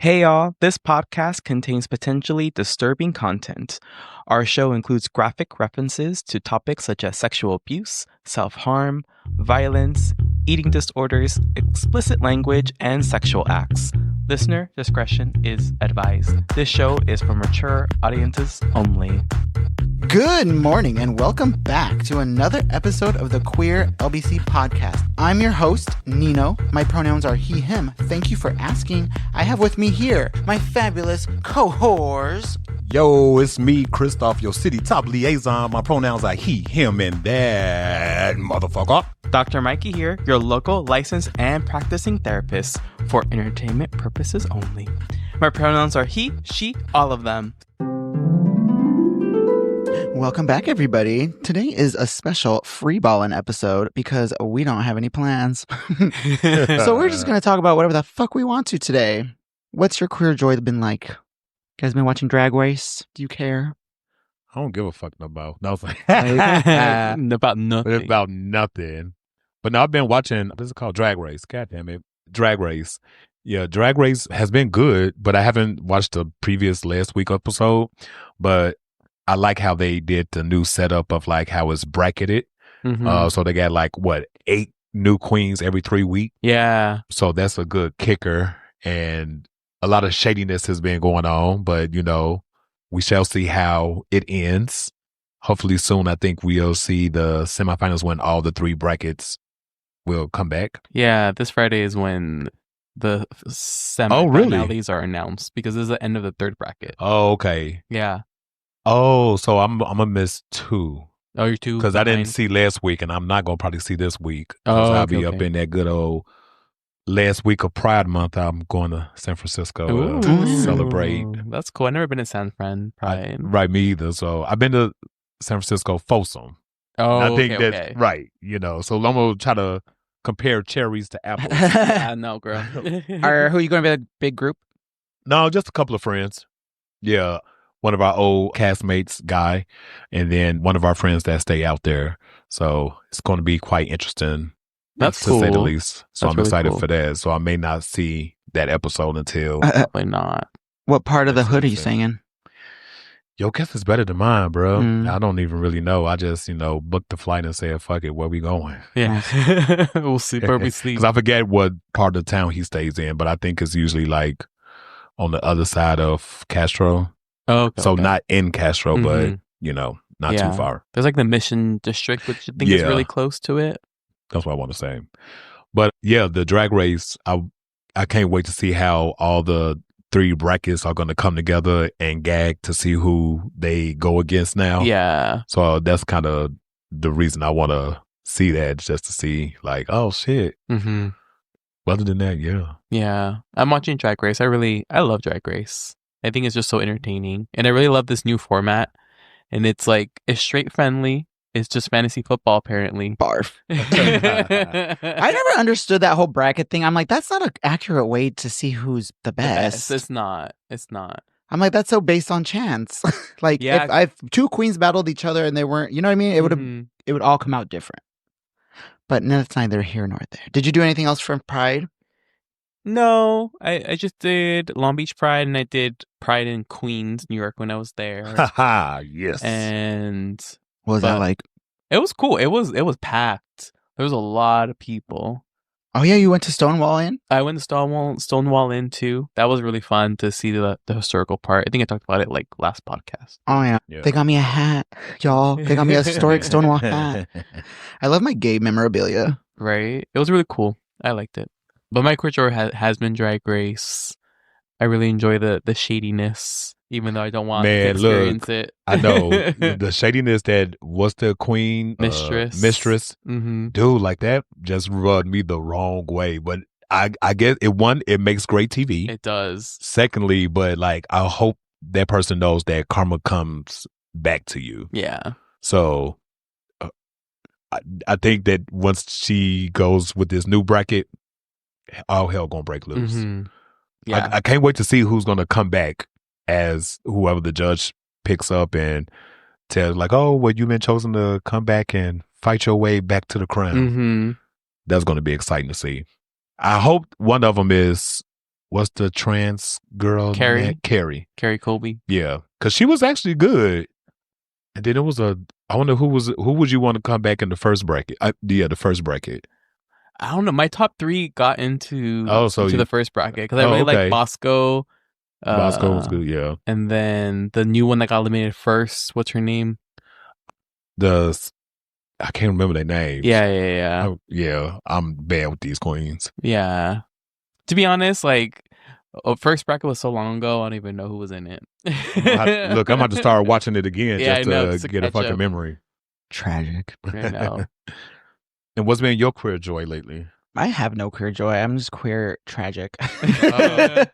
Hey y'all, this podcast contains potentially disturbing content. Our show includes graphic references to topics such as sexual abuse, self-harm, violence, eating disorders, explicit language, and sexual acts. Listener discretion is advised. This show is for mature audiences only. Good morning and welcome back to another episode of the Queer LBC Podcast. I'm your host, Nino. My pronouns are he, him. Thank you for asking. I have with me here my fabulous cohorts. Yo, it's me, Christoph, your city top liaison. My pronouns are he, him, and that motherfucker. Dr. Mikey here, your local licensed and practicing therapist for entertainment purposes only. My pronouns are he, she, all of them. Welcome back, everybody. Today is a special freeballing episode because we don't have any plans. So we're just going to talk about whatever the fuck we want to today. What's your queer joy been like? You guys been watching Drag Race? Do you care? I don't give a fuck about. No, About nothing. About nothing. But now I've been watching, this is called Drag Race. God damn it. Drag Race. Yeah, Drag Race has been good, but I haven't watched the previous last week episode. But I like how they did the new setup of like how it's bracketed. Mm-hmm. So they got like, 8 new queens every 3 weeks. Yeah. So that's a good kicker. And a lot of shadiness has been going on, but we shall see how it ends. Hopefully soon, I think we'll see the semifinals when all the 3 brackets will come back. Yeah, this Friday is when the semifinals are announced because this is the end of the 3rd bracket. Oh, okay. Yeah. Oh, so I'm gonna miss 2. Oh, you're 2 because I didn't see last week, and I'm not gonna probably see this week. Oh, I'll be up in that good old last week of Pride Month. I'm going to San Francisco to celebrate. That's cool. I've never been to San Fran Pride. Right, me either. So I've been to San Francisco Folsom. Oh, I think that's okay. right. So I'm gonna try to compare cherries to apples. Yeah, no, girl. Who are you going to be a big group? No, just a couple of friends. Yeah. One of our old castmates, Guy, and then one of our friends that stay out there. So it's going to be quite interesting. That's to cool. say the least. So That's I'm really excited cool. for that. So I may not see that episode until. Probably not. What part of the hood are you singing? Your guess is better than mine, bro. Mm. I don't even really know. I just, booked the flight and said, fuck it, where we going? Yeah. We'll see where we sleep. Because I forget what part of the town he stays in, but I think it's usually like on the other side of Castro. Oh, okay, so okay. not in Castro, but, Mhm. not too far. There's like the Mission District, which I think is really close to it. That's what I want to say. But yeah, the Drag Race, I can't wait to see how all the 3 brackets are going to come together and gag to see who they go against now. Yeah. So that's kind of the reason I want to see that, just to see like, oh shit. Mm-hmm. Other than that, yeah. Yeah. I'm watching Drag Race. I love Drag Race. I think it's just so entertaining. And I really love this new format. And it's straight friendly. It's just fantasy football, apparently. Barf. I never understood that whole bracket thing. I'm like, that's not an accurate way to see who's the best. It's not. I'm like, that's so based on chance. If 2 queens battled each other and they weren't, you know what I mean? It would all come out different. But that's neither here nor there. Did you do anything else from Pride? No, I just did Long Beach Pride, and I did Pride in Queens, New York, when I was there. Haha, yes. And What was that like? It was cool. It was packed. There was a lot of people. Oh yeah, you went to Stonewall Inn? I went to Stonewall Inn too. That was really fun to see the historical part. I think I talked about it like last podcast. Oh yeah. They got me a hat, y'all. They got me a historic Stonewall hat. I love my gay memorabilia. Right? It was really cool. I liked it. But my queer joy has been Drag Race. I really enjoy the shadiness, even though I don't want to experience it. I know the shadiness that was the queen mistress. Mm-hmm. Dude, like that just rubbed me the wrong way. But I guess it makes great TV. It does. Secondly, but like I hope that person knows that karma comes back to you. Yeah. So I think that once she goes with this new bracket, all hell gonna break loose. Mm-hmm. Yeah. I can't wait to see who's gonna come back as whoever the judge picks up and tells like, oh, well, you've been chosen to come back and fight your way back to the crown. Mm-hmm. That's gonna be exciting to see. I hope one of them is what's the trans girl? Carrie. Carrie. Carrie Colby. Yeah, because she was actually good. And then it was I wonder who would you want to come back in the first bracket? The first bracket. I don't know. My top 3 got into the first bracket because I really like Bosco. Bosco was good, yeah. And then the new one that got eliminated first, what's her name? I can't remember their names. Yeah. I'm bad with these queens. Yeah. To be honest, like, first bracket was so long ago, I don't even know who was in it. Look, I'm about to start watching it again just to get a fucking memory. Tragic. I know. And what's been your queer joy lately? I have no queer joy. I'm just queer tragic. Queer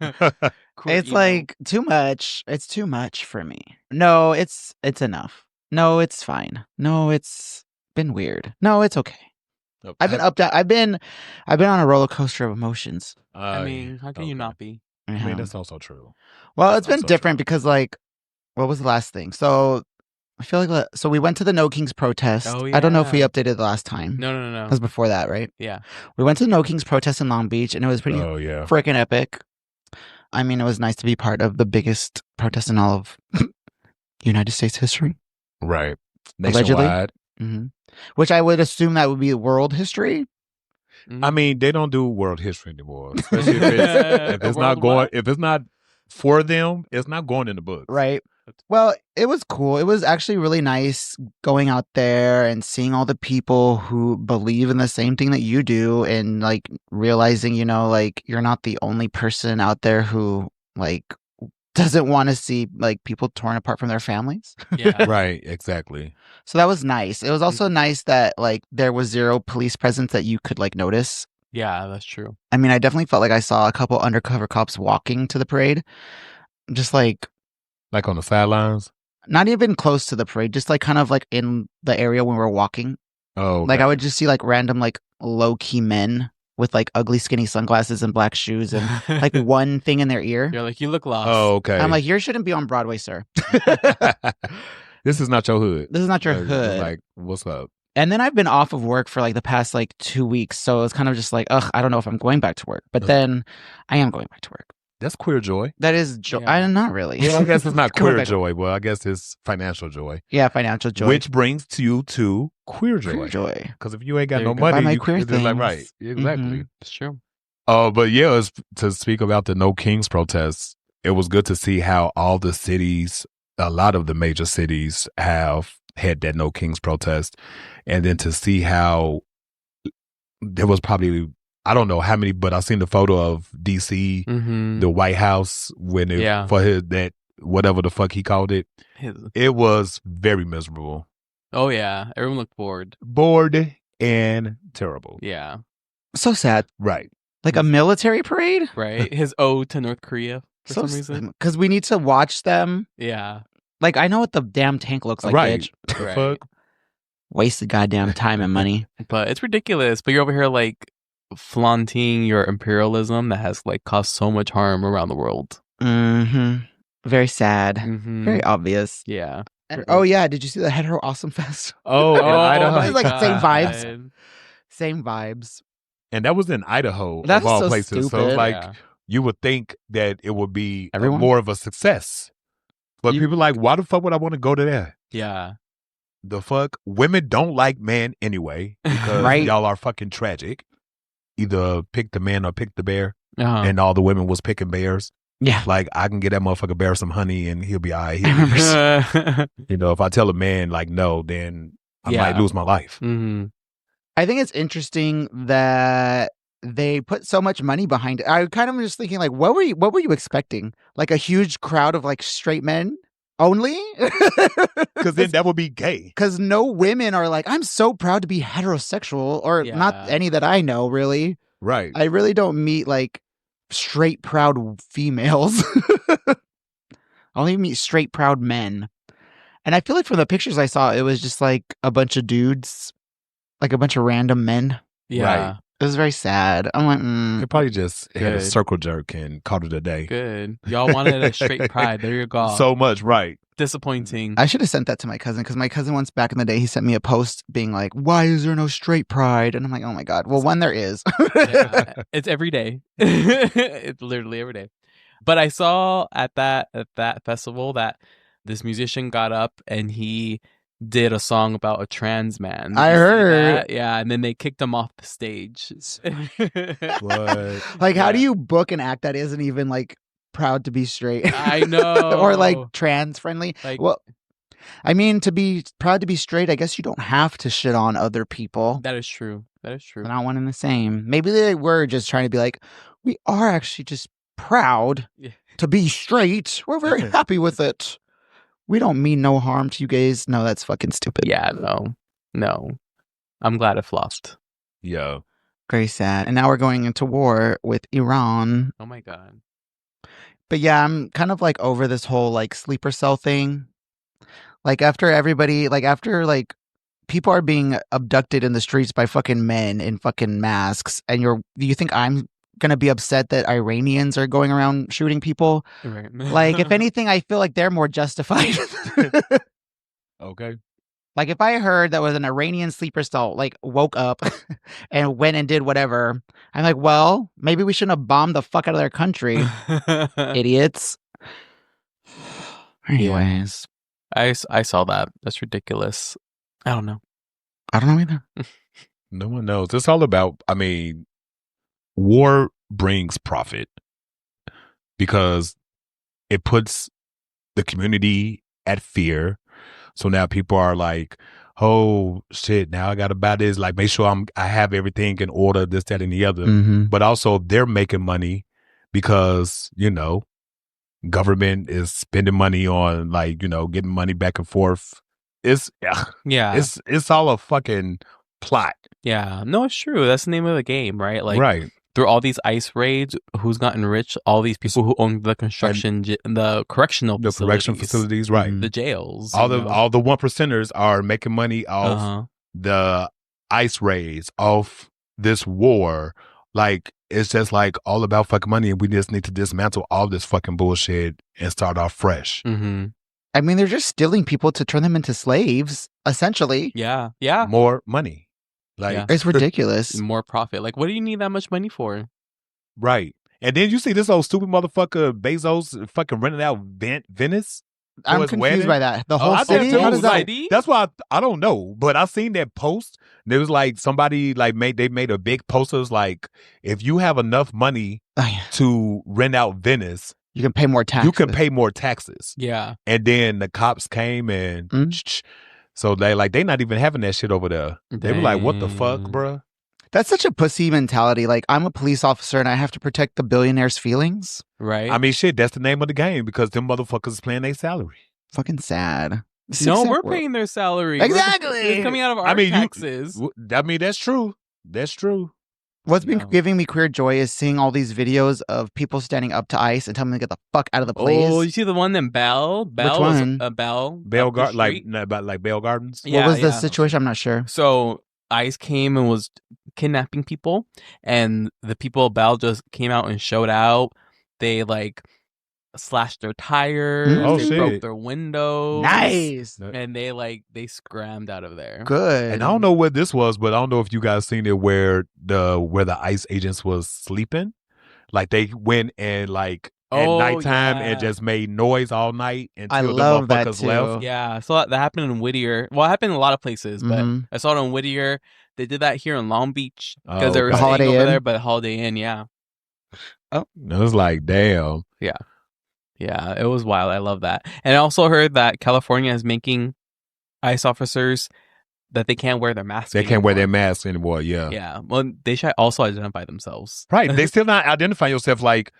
it's emo. like too much. It's too much for me. No, it's enough. No, it's fine. No, it's been weird. No, it's okay. I've been up. I've been on a roller coaster of emotions. I mean, how can you not be? I mean, that's also true. Well, it's been different because, like, what was the last thing? So I feel like so we went to the No Kings protest. Oh, yeah. I don't know if we updated the last time. No. It was before that, right? Yeah. We went to the No Kings protest in Long Beach, and it was pretty freaking epic. I mean, it was nice to be part of the biggest protest in all of United States history. Right. Nationwide. Mm-hmm. Which I would assume that would be world history. I mean, they don't do world history anymore. Especially if it's not for them, it's not going in the books. Right. Well, it was cool. It was actually really nice going out there and seeing all the people who believe in the same thing that you do and like realizing, you know, like you're not the only person out there who like doesn't want to see like people torn apart from their families. Yeah. Right, exactly. So that was nice. It was also nice that like there was zero police presence that you could like notice. Yeah, that's true. I mean, I definitely felt like I saw a couple undercover cops walking to the parade. Just like on the sidelines? Not even close to the parade, just like kind of like in the area when we were walking. Oh, okay. Like I would just see like random like low-key men with like ugly skinny sunglasses and black shoes and like one thing in their ear. You're like, you look lost. Oh, okay. I'm like, you shouldn't be on Broadway, sir. This is not your hood. This is not your hood. Like, what's up? And then I've been off of work for like the past like 2 weeks. So it's kind of just like, I don't know if I'm going back to work. But then I am going back to work. That's queer joy. That is joy. Yeah. I'm not really. Well, I guess it's not queer joy. Well, I guess it's financial joy. Yeah, financial joy. Which brings you to queer joy. Queer joy. Because if you ain't got There no you go. money, Buy my you queer it's like, things. right. Exactly. Mhm. It's true. But yeah, it's, to speak about the No Kings protests, it was good to see how all the cities, a lot of the major cities have had that No Kings protest. And then to see how there was probably, I don't know how many, but I seen the photo of DC, Mm-hmm. the White House, when it, for his, that, whatever the fuck he called it. It was very miserable. Oh, yeah. Everyone looked bored. Bored and terrible. Yeah. So sad. Right. Like a military parade? Right. His ode to North Korea for some reason. Because we need to watch them. Yeah. Like, I know what the damn tank looks like, Right. bitch. The Right. fuck? Wasted goddamn time and money. But it's ridiculous. But you're over here like flaunting your imperialism that has like caused so much harm around the world. Mm-hmm. Very sad. Mm-hmm. Very obvious. Yeah. And, oh, yeah. Did you see the Hetero Awesome Fest? Oh, in Idaho. It's like same vibes. God. Same vibes. And that was in Idaho, That's of all so places. So, stupid. like, Yeah. you would think that it would be Everyone? more of a success. But people like, why the fuck would I want to go to that? Yeah. The fuck? Women don't like men anyway because Right. y'all are fucking tragic. Either pick the man or pick the bear. Uh-huh. And all the women was picking bears. Yeah. Like, I can get that motherfucker bear some honey and he'll be all right. I remember. You know, if I tell a man, like, no, then I Yeah. might lose my life. Mm-hmm. I think it's interesting that they put so much money behind it. I kind of was just thinking, like, what were you expecting? Like a huge crowd of like straight men only? Because then that would be gay. Because no women are like, I'm so proud to be heterosexual, or not Yeah. any that I know, really. Right. I really don't meet like straight proud females. I only meet straight proud men. And I feel like from the pictures I saw, it was just like a bunch of dudes, like a bunch of random men. Yeah. Right. It was very sad. I'm like, They probably just had a Good. circle jerk and called it a day. Good. Y'all wanted a straight pride. There you go. So much, right. Disappointing. I should have sent that to my cousin because my cousin once back in the day, he sent me a post being like, why is there no straight pride? And I'm like, oh my God. Well, one, there is. Yeah, it's every day. It's literally every day. But I saw at that festival that this musician got up and he did a song about a trans man. Did I you see heard. that? Yeah, and then they kicked him off the stage. What? Like, how do Yeah. you book an act that isn't even like proud to be straight? I know. Or like trans friendly? Like, Well, I mean, to be proud to be straight, I guess you don't have to shit on other people. that is true. That is true. They're not one and the same. Maybe they were just trying to be like, we are actually just proud Yeah. to be straight. We're very happy with it. We don't mean no harm to you guys. No, that's fucking stupid. Yeah, no. I'm glad it flopped. Yeah. Very sad. And now we're going into war with Iran. Oh my God. But yeah, I'm kind of like over this whole like sleeper cell thing. Like after people are being abducted in the streets by fucking men in fucking masks, and do you think I'm gonna be upset that Iranians are going around shooting people? Right. Like, if anything, I feel like they're more justified. Okay. Like, if I heard that was an Iranian sleeper cell, like, woke up and went and did whatever, I'm like, well, maybe we shouldn't have bombed the fuck out of their country, idiots. Anyways, I saw that. That's ridiculous. I don't know. I don't know either. No one knows. It's all about, I mean, war brings profit because it puts the community at fear. So now people are like, oh shit, now I gotta buy this. Like, make sure I have everything in order, this, that, and the other. Mm-hmm. But also they're making money because, government is spending money on getting money back and forth. It's all a fucking plot. Yeah. No, it's true. That's the name of the game, right? Like, right. Through all these ICE raids, who's gotten rich? All these people who own the the correctional facilities, right? The jails. All the 1%ers are making money off the ICE raids, off this war. Like, it's just like all about fucking money, and we just need to dismantle all this fucking bullshit and start off fresh. Mm-hmm. I mean, they're just stealing people to turn them into slaves, essentially. Yeah. More money. Like, it's ridiculous. More profit. Like, what do you need that much money for? Right. And then you see this old stupid motherfucker Bezos fucking renting out Venice. I'm confused by that. The whole city? How does that? That's why I don't know. But I seen that post. There was like somebody made a big post. It was like, if you have enough money to rent out Venice, you can pay more taxes. You can pay more taxes. Yeah. And then the cops came and so they not even having that shit over there. They were like, what the fuck, bruh? That's such a pussy mentality. Like, I'm a police officer and I have to protect the billionaire's feelings. Right. I mean, shit, that's the name of the game because them motherfuckers is paying their salary. Fucking sad. No, we're paying their salary. Exactly. It's coming out of our taxes. That's true. That's true. What's been giving me queer joy is seeing all these videos of people standing up to ICE and telling them to get the fuck out of the place. Oh, you see the one in Bell? Which one? Bell Gardens. Like Bell Gardens. Yeah, what was the situation? I'm not sure. So ICE came and was kidnapping people, and the people of Bell just came out and showed out. They slashed their tires, they broke their windows. Nice. And they scrammed out of there. Good. And I don't know what this was, but I don't know if you guys seen it where the ICE agents was sleeping. Like, they went and at nighttime and just made noise all night until the motherfuckers left. Yeah, so that happened in Whittier. Well, it happened in a lot of places, but I saw it in Whittier. They did that here in Long Beach because they were staying over there, but Holiday Inn, yeah. Oh, it was like, damn. Yeah. Yeah, it was wild. I love that. And I also heard that California is making ICE officers that they can't wear their masks. They can't wear their masks anymore, yeah. Yeah. Well, they should also identify themselves. Right. They still not identify yourself like,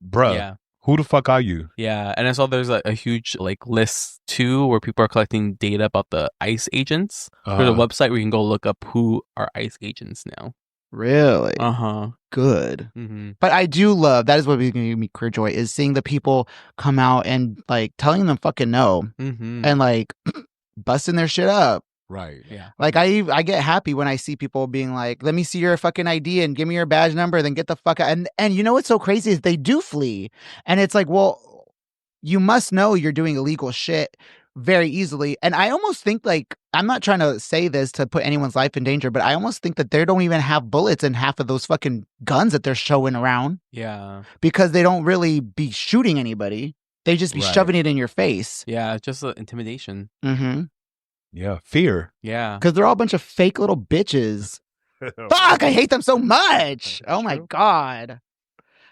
bruh, who the fuck are you? Yeah. And I saw there's a huge list too where people are collecting data about the ICE agents. There's a website where you can go look up who are ICE agents now. Really? Good. Mm-hmm. But I do love, that is what gives me queer joy, is seeing the people come out and telling them fucking no and busting their shit up. Right. Yeah. I get happy when I see people being like, let me see your fucking ID and give me your badge number, then get the fuck out. And you know what's so crazy is they do flee. And it's like, well, you must know you're doing illegal shit very easily. And I almost think like, I'm not trying to say this to put anyone's life in danger, but I almost think that they don't even have bullets in half of those fucking guns that they're showing around. Yeah. Because they don't really be shooting anybody. They just be shoving it in your face. Yeah, just intimidation. Mm-hmm. Yeah, fear. Yeah. Because they're all a bunch of fake little bitches. Fuck, I hate them so much. Oh my God.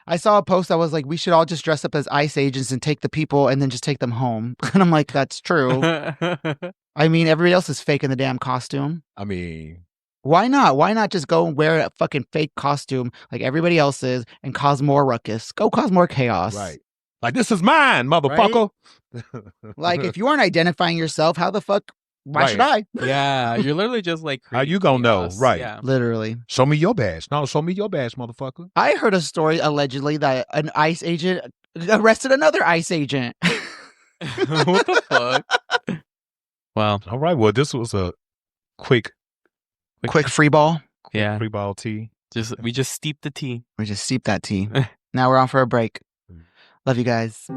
I saw a post that was like, we should all just dress up as ICE agents and take the people and then just take them home. And I'm like, that's true. I mean, everybody else is fake in the damn costume. I mean, why not? Why not just go and wear a fucking fake costume like everybody else is and cause more ruckus? Go cause more chaos. Right. Like, this is mine, motherfucker. Right? Like, if you aren't identifying yourself, how the fuck? Why should I? Yeah, you're literally just like, how you gonna know? Right. Yeah. Literally. Show me your badge. No, show me your badge, motherfucker. I heard a story allegedly that an ICE agent arrested another ICE agent. What the fuck? Wow. All right. Well, this was a quick free ball. Yeah. free ball tea. We just steep the tea. We just steep that tea. Now we're on for a break. Love you guys.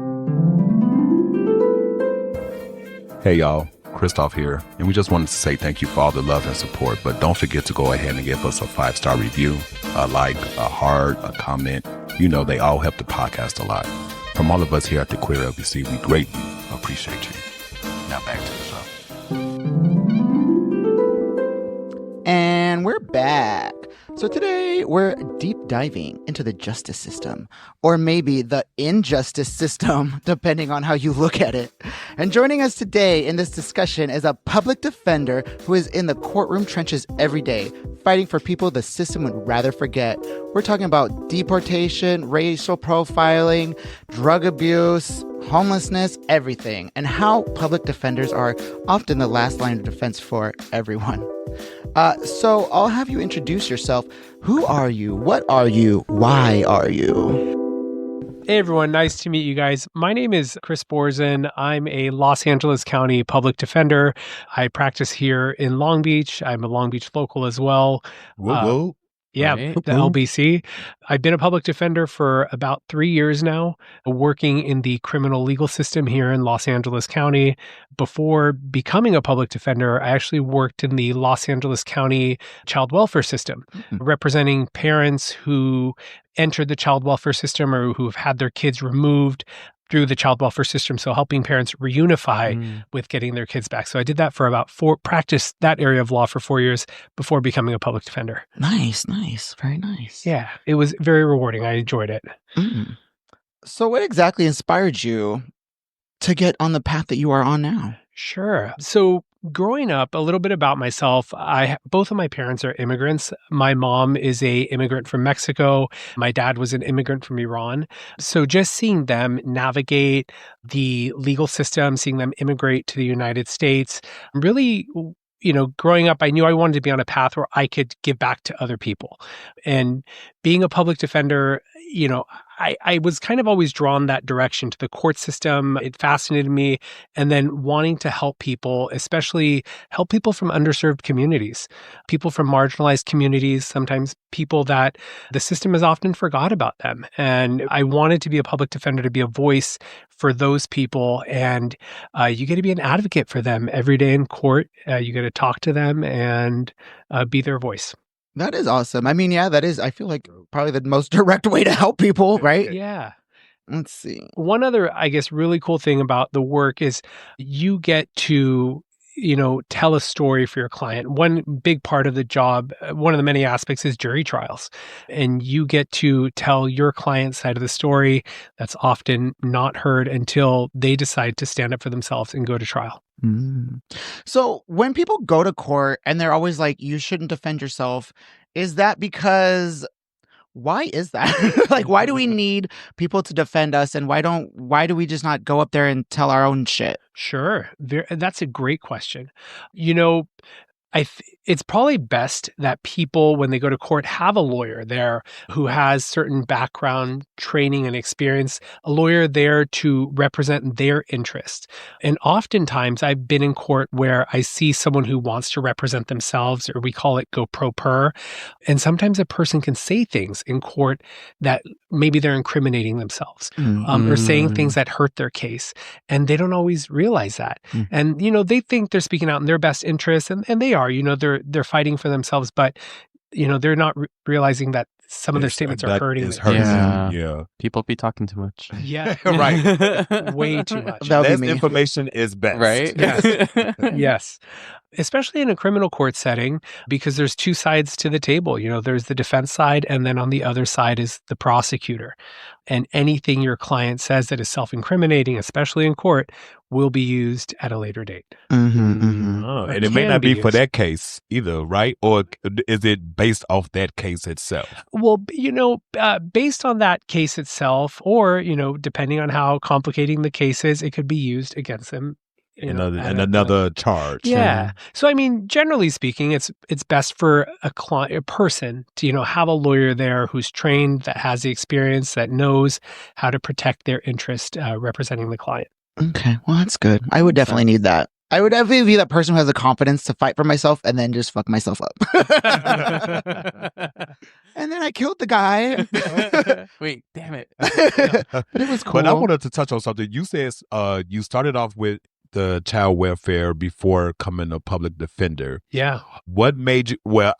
Hey, y'all. Christoph here, and we just wanted to say thank you for all the love and support, but don't forget to go ahead and give us a 5-star review, a like, a heart, a comment. You know, they all help the podcast a lot. From all of us here at the Queer LBC, we greatly appreciate you. Now back to the show. And we're back. So today we're deep diving into the justice system, or maybe the injustice system, depending on how you look at it. And joining us today in this discussion is a public defender who is in the courtroom trenches every day, fighting for people the system would rather forget. We're talking about deportation, racial profiling, drug abuse, homelessness, everything, and how public defenders are often the last line of defense for everyone. So I'll have you introduce yourself. Who are you? What are you? Why are you? Hey everyone, nice to meet you guys. My name is Chris Borzin. I'm a Los Angeles County public defender. I practice here in Long Beach. I'm a Long Beach local as well. Whoa. Yeah, Right. the LBC. I've been a public defender for about 3 years now, working in the criminal legal system here in Los Angeles County. Before becoming a public defender, I actually worked in the Los Angeles County child welfare system, representing parents who entered the child welfare system or who have had their kids removed through the child welfare system. So helping parents reunify with getting their kids back. So I did that for practiced that area of law for 4 years before becoming a public defender. Nice. Very nice. Yeah, it was very rewarding. I enjoyed it. So what exactly inspired you to get on the path that you are on now? Sure. So growing up, a little bit about myself, both of my parents are immigrants. My mom is an immigrant from Mexico. My dad was an immigrant from Iran. So just seeing them navigate the legal system, seeing them immigrate to the United States, really, growing up, I knew I wanted to be on a path where I could give back to other people. And being a public defender, I was kind of always drawn that direction to the court system. It fascinated me. And then wanting to help people, especially help people from underserved communities, people from marginalized communities, sometimes people that the system has often forgot about them. And I wanted to be a public defender, to be a voice for those people. And you get to be an advocate for them every day in court. You get to talk to them and be their voice. That is awesome. I mean, yeah, that is, I feel like probably the most direct way to help people, right? Yeah. Let's see. One other, I guess, really cool thing about the work is you get to, tell a story for your client. One big part of the job, one of the many aspects is jury trials. And you get to tell your client's side of the story that's often not heard until they decide to stand up for themselves and go to trial. So when people go to court and they're always like, you shouldn't defend yourself, is that because, why is that? Like, why do we need people to defend us? And why do we just not go up there and tell our own shit? Sure. That's a great question. it's probably best that people, when they go to court, have a lawyer there who has certain background, training, and experience, a lawyer there to represent their interest. And oftentimes I've been in court where I see someone who wants to represent themselves, or we call it go pro per. And sometimes a person can say things in court that maybe they're incriminating themselves or saying things that hurt their case. And they don't always realize that. And, they think they're speaking out in their best interest, and they are, they're fighting for themselves, but, they're not realizing that some of their statements are hurting them. Yeah. People be talking too much. Yeah. Right. Way too much. Less information is best. Right? Yes. Yes. Especially in a criminal court setting, because there's two sides to the table. There's the defense side, and then on the other side is the prosecutor. And anything your client says that is self-incriminating, especially in court, will be used at a later date. And it may not be for that case either, right? Or is it based off that case itself? Well, based on that case itself, or, depending on how complicating the case is, it could be used against them. Another charge. Yeah. So, generally speaking, it's best for a person to, have a lawyer there who's trained, that has the experience, that knows how to protect their interest representing the client. Okay. Well, that's good. I would definitely need that. I would definitely be that person who has the confidence to fight for myself and then just fuck myself up. And then I killed the guy. Wait, damn it. But it was cool. But I wanted to touch on something. You said you started off with the child welfare before becoming a public defender. Yeah. What made you want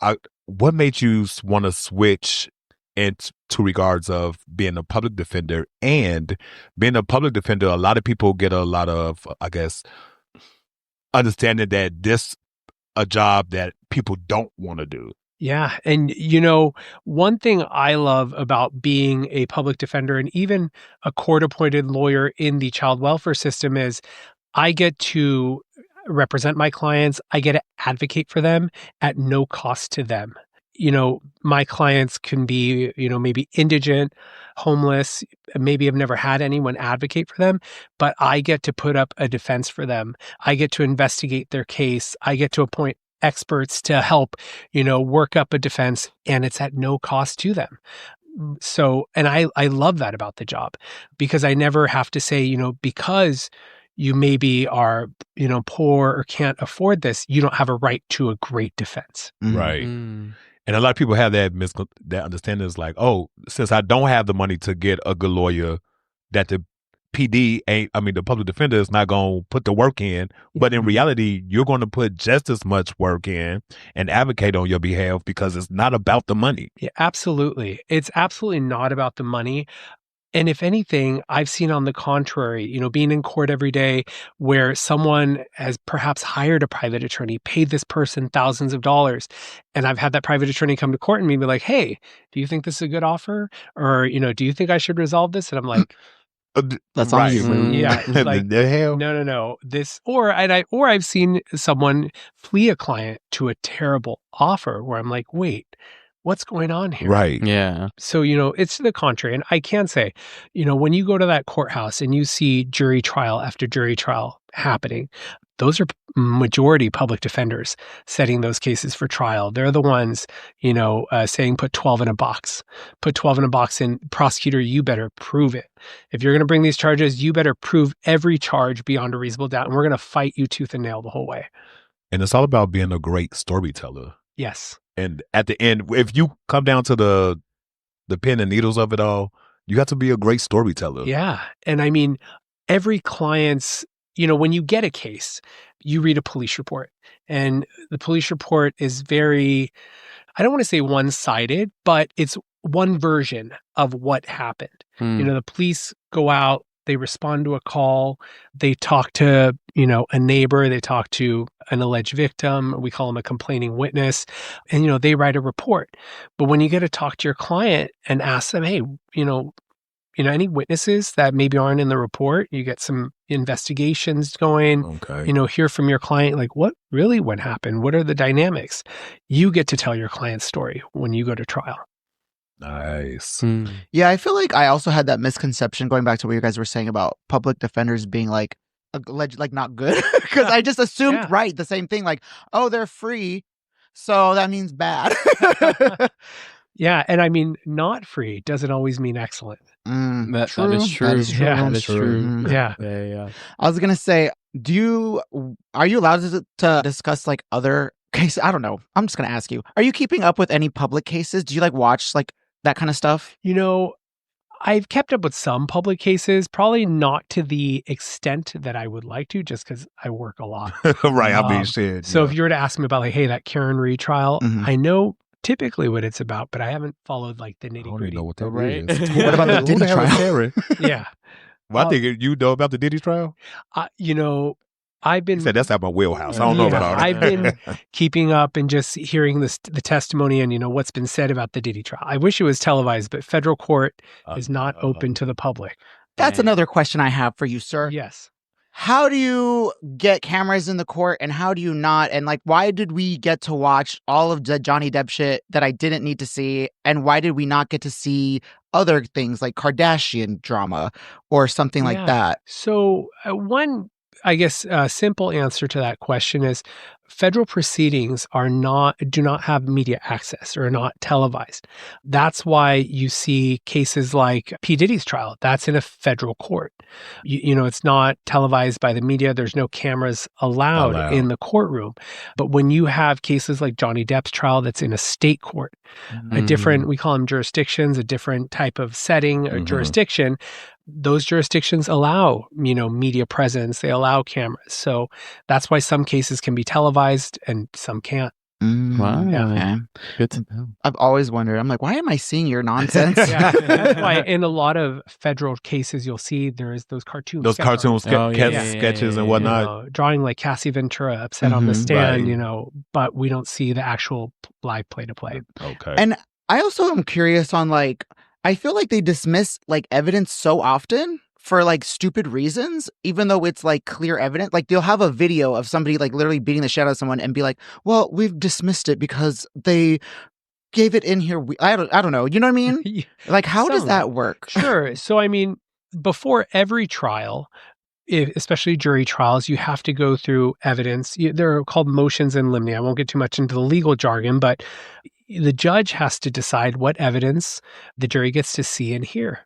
to switch into regards of being a public defender? And being a public defender, a lot of people get a lot of, I guess, understanding that this a job that people don't want to do. Yeah. And, one thing I love about being a public defender and even a court-appointed lawyer in the child welfare system is I get to represent my clients. I get to advocate for them at no cost to them. My clients can be, maybe indigent, homeless, maybe have never had anyone advocate for them, but I get to put up a defense for them. I get to investigate their case. I get to appoint experts to help, work up a defense, and it's at no cost to them. So, and I love that about the job, because I never have to say, because you maybe are, poor or can't afford this, you don't have a right to a great defense. Right. And a lot of people have that understanding is like, oh, since I don't have the money to get a good lawyer, that the the public defender is not going to put the work in. But in reality, you're going to put just as much work in and advocate on your behalf, because it's not about the money. Yeah, absolutely. It's absolutely not about the money. And if anything, I've seen on the contrary, being in court every day where someone has perhaps hired a private attorney, paid this person thousands of dollars. And I've had that private attorney come to court and be like, hey, do you think this is a good offer? Or, do you think I should resolve this? And I'm like, that's on you. Yeah. Like, the hell? No. This, or I've seen someone flee a client to a terrible offer where I'm like, wait, what's going on here? Right. Yeah. So, it's the contrary. And I can say, when you go to that courthouse and you see jury trial after jury trial happening, those are majority public defenders setting those cases for trial. They're the ones, saying put 12 in a box. Put 12 in a box, and prosecutor, you better prove it. If you're going to bring these charges, you better prove every charge beyond a reasonable doubt. And we're going to fight you tooth and nail the whole way. And it's all about being a great storyteller. Yes. And at the end, if you come down to the pin and needles of it all, you have to be a great storyteller. Yeah. And every client's, when you get a case, you read a police report, and the police report is very, I don't want to say one-sided, but it's one version of what happened. The police go out, they respond to a call, they talk to, a neighbor, they talk to an alleged victim, we call them a complaining witness, and, they write a report. But when you get to talk to your client and ask them, hey, any witnesses that maybe aren't in the report, you get some investigations going, okay. Hear from your client, like what happened? What are the dynamics? You get to tell your client's story when you go to trial. Nice. Yeah, I feel like I also had that misconception going back to what you guys were saying about public defenders being like alleged, like not good, because I just assumed the same thing, like, oh, they're free, So that means bad. Yeah. And I mean, not free doesn't always mean excellent. That is true. That is true. Yeah. That is true. Mhm. Yeah. I was gonna say, are you allowed to discuss like other cases? I don't know. I'm just gonna ask you. Are you keeping up with any public cases? Do you like watch like that kind of stuff? You know, I've kept up with some public cases, probably not to the extent that I would like to, just because I work a lot. Right. I mean, shit. So yeah. if you were to ask me about like, hey, that Karen retrial, Mhm. I know typically what it's about, but I haven't followed like the I nitty don't even gritty. know what that Right. is. What about the Who Diddy hell is trial? Karen? Yeah. Well, I think you know about the Diddy trial. You know, I've He been said that's out my wheelhouse. I don't know Yeah, about all that. I've been keeping up and just hearing the testimony and, you know, what's been said about the Diddy trial. I wish it was televised, but federal court is not open to the public. That's another question I have for you, sir. Yes. How do you get cameras in the court and how do you not? And like, why did we get to watch all of the Johnny Depp shit that I didn't need to see? And why did we not get to see other things like Kardashian drama or something like Yeah. that? So one, I guess, simple answer to that question is federal proceedings do not have media access or are not televised. That's why you see cases like P. Diddy's trial. That's in a federal court. You know, it's not televised by the media. There's no cameras allowed in the courtroom. But when you have cases like Johnny Depp's trial that's in a state court, a different, we call them jurisdictions, a different type of setting or jurisdiction, those jurisdictions allow, you know, media presence, they allow cameras. So that's why some cases can be televised and some can't. Wow. Okay. Good to know. I've always wondered, I'm like, why am I seeing your nonsense? Yeah, that's why in a lot of federal cases, you'll see there is those cartoons. Those cartoon yeah. sketches and You whatnot. know, drawing like Cassie Ventura upset on the Mhm. stand, Right. you know, but we don't see the actual live play-to-play. Okay. And I also am curious on like, I feel like they dismiss like evidence so often for like stupid reasons, even though it's like clear evidence. Like they'll have a video of somebody like literally beating the shit out of someone and be like, well, we've dismissed it because they gave it in here. I don't know. You know what I mean? Like, how does Some. that work? Sure. So, I mean, before every trial, especially jury trials, you have to go through evidence. They're called motions in limine. I won't get too much into the legal jargon, but the judge has to decide what evidence the jury gets to see and hear.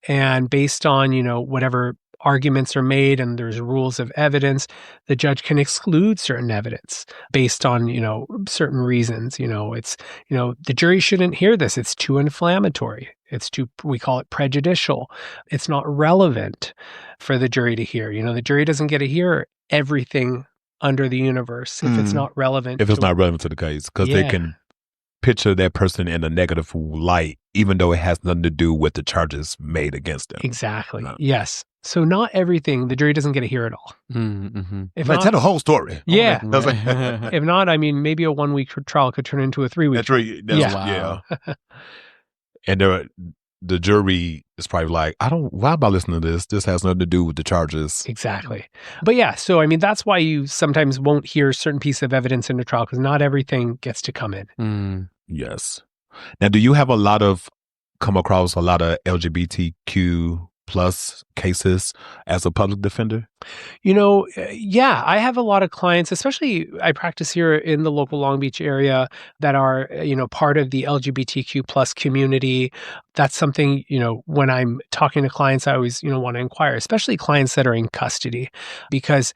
And based on, you know, whatever arguments are made and there's rules of evidence, the judge can exclude certain evidence based on, you know, certain reasons. You know, it's, you know, the jury shouldn't hear this. It's too inflammatory. We call it prejudicial. It's not relevant for the jury to hear. You know, the jury doesn't get to hear everything under the universe if it's not relevant. If it's not relevant to the case, because they can picture that person in a negative light, even though it has nothing to do with the charges made against them. Exactly. No. Yes. So not everything, the jury doesn't get to hear it all. Mm-hmm. If But not, tell the whole story. yeah. Right. If not, I mean, maybe a 1 week trial could turn into a 3 week. That's right. Yeah. Yeah. And the jury is probably like, why am I listening to this? This has nothing to do with the charges. Exactly. But yeah, so I mean, that's why you sometimes won't hear certain piece of evidence in the trial because not everything gets to come in. Yes. Now, do you have come across a lot of LGBTQ plus cases as a public defender? You know, yeah, I have a lot of clients, especially I practice here in the local Long Beach area that are, you know, part of the LGBTQ plus community. That's something, you know, when I'm talking to clients, I always, you know, want to inquire, especially clients that are in custody, because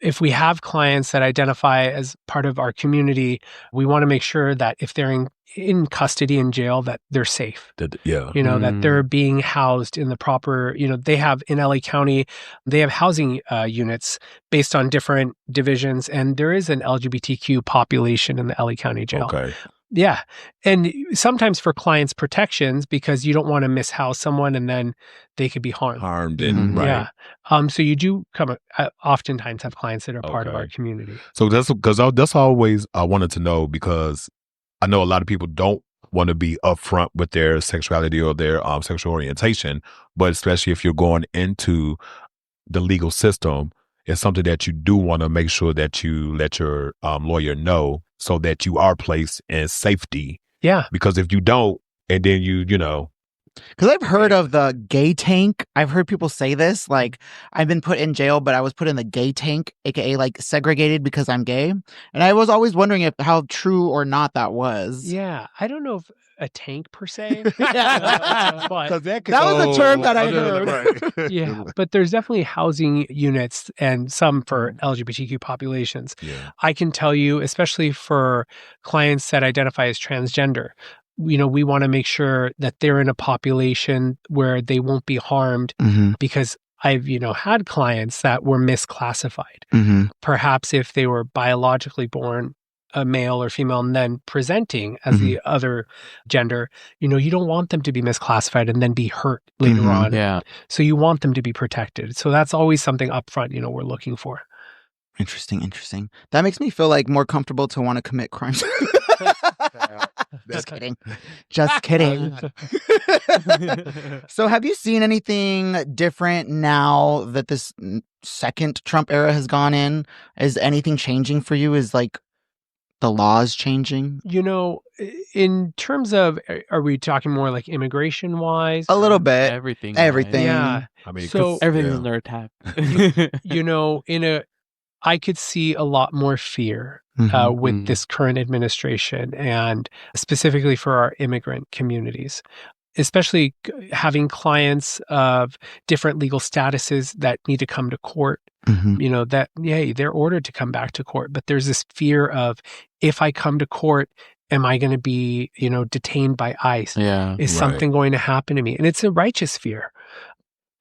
if we have clients that identify as part of our community, we want to make sure that if they're in custody in jail, that they're safe. You know, that they're being housed in the proper, you know, they have in LA County, they have housing units based on different divisions. And there is an LGBTQ population in the LA County jail. Okay. Yeah. And sometimes for clients' protections, because you don't want to mishouse someone and then they could be harmed. And right. Yeah. So you do oftentimes have clients that are part of our community. So that's always I wanted to know, because I know a lot of people don't want to be upfront with their sexuality or their sexual orientation, but especially if you're going into the legal system, it's something that you do want to make sure that you let your lawyer know so that you are placed in safety. Yeah. Because if you don't, and then you know, Because I've heard of the gay tank. I've heard people say this. Like, I've been put in jail, but I was put in the gay tank, aka like segregated because I'm gay. And I was always wondering how true or not that was. Yeah, I don't know if a tank per se, but that was a term that I heard. yeah, but there's definitely housing units and some for LGBTQ populations. Yeah. I can tell you, especially for clients that identify as transgender, we want to make sure that they're in a population where they won't be harmed because I've, had clients that were misclassified. Perhaps if they were biologically born a male or female and then presenting as the other gender, you don't want them to be misclassified and then be hurt later on. Yeah. So you want them to be protected. So that's always something upfront, we're looking for. Interesting. That makes me feel like more comfortable to want to commit crimes. Just kidding. So have you seen anything different now that this second Trump era has gone in? Is anything changing for you? Is like the laws changing? In terms of, are we talking more like immigration wise? A little bit. Everything. Yeah. I mean, so everything's under attack. I could see a lot more fear with this current administration, and specifically for our immigrant communities, especially having clients of different legal statuses that need to come to court. They're ordered to come back to court, but there's this fear of, if I come to court, am I going to be, detained by ICE? Yeah. Is something going to happen to me? And it's a righteous fear.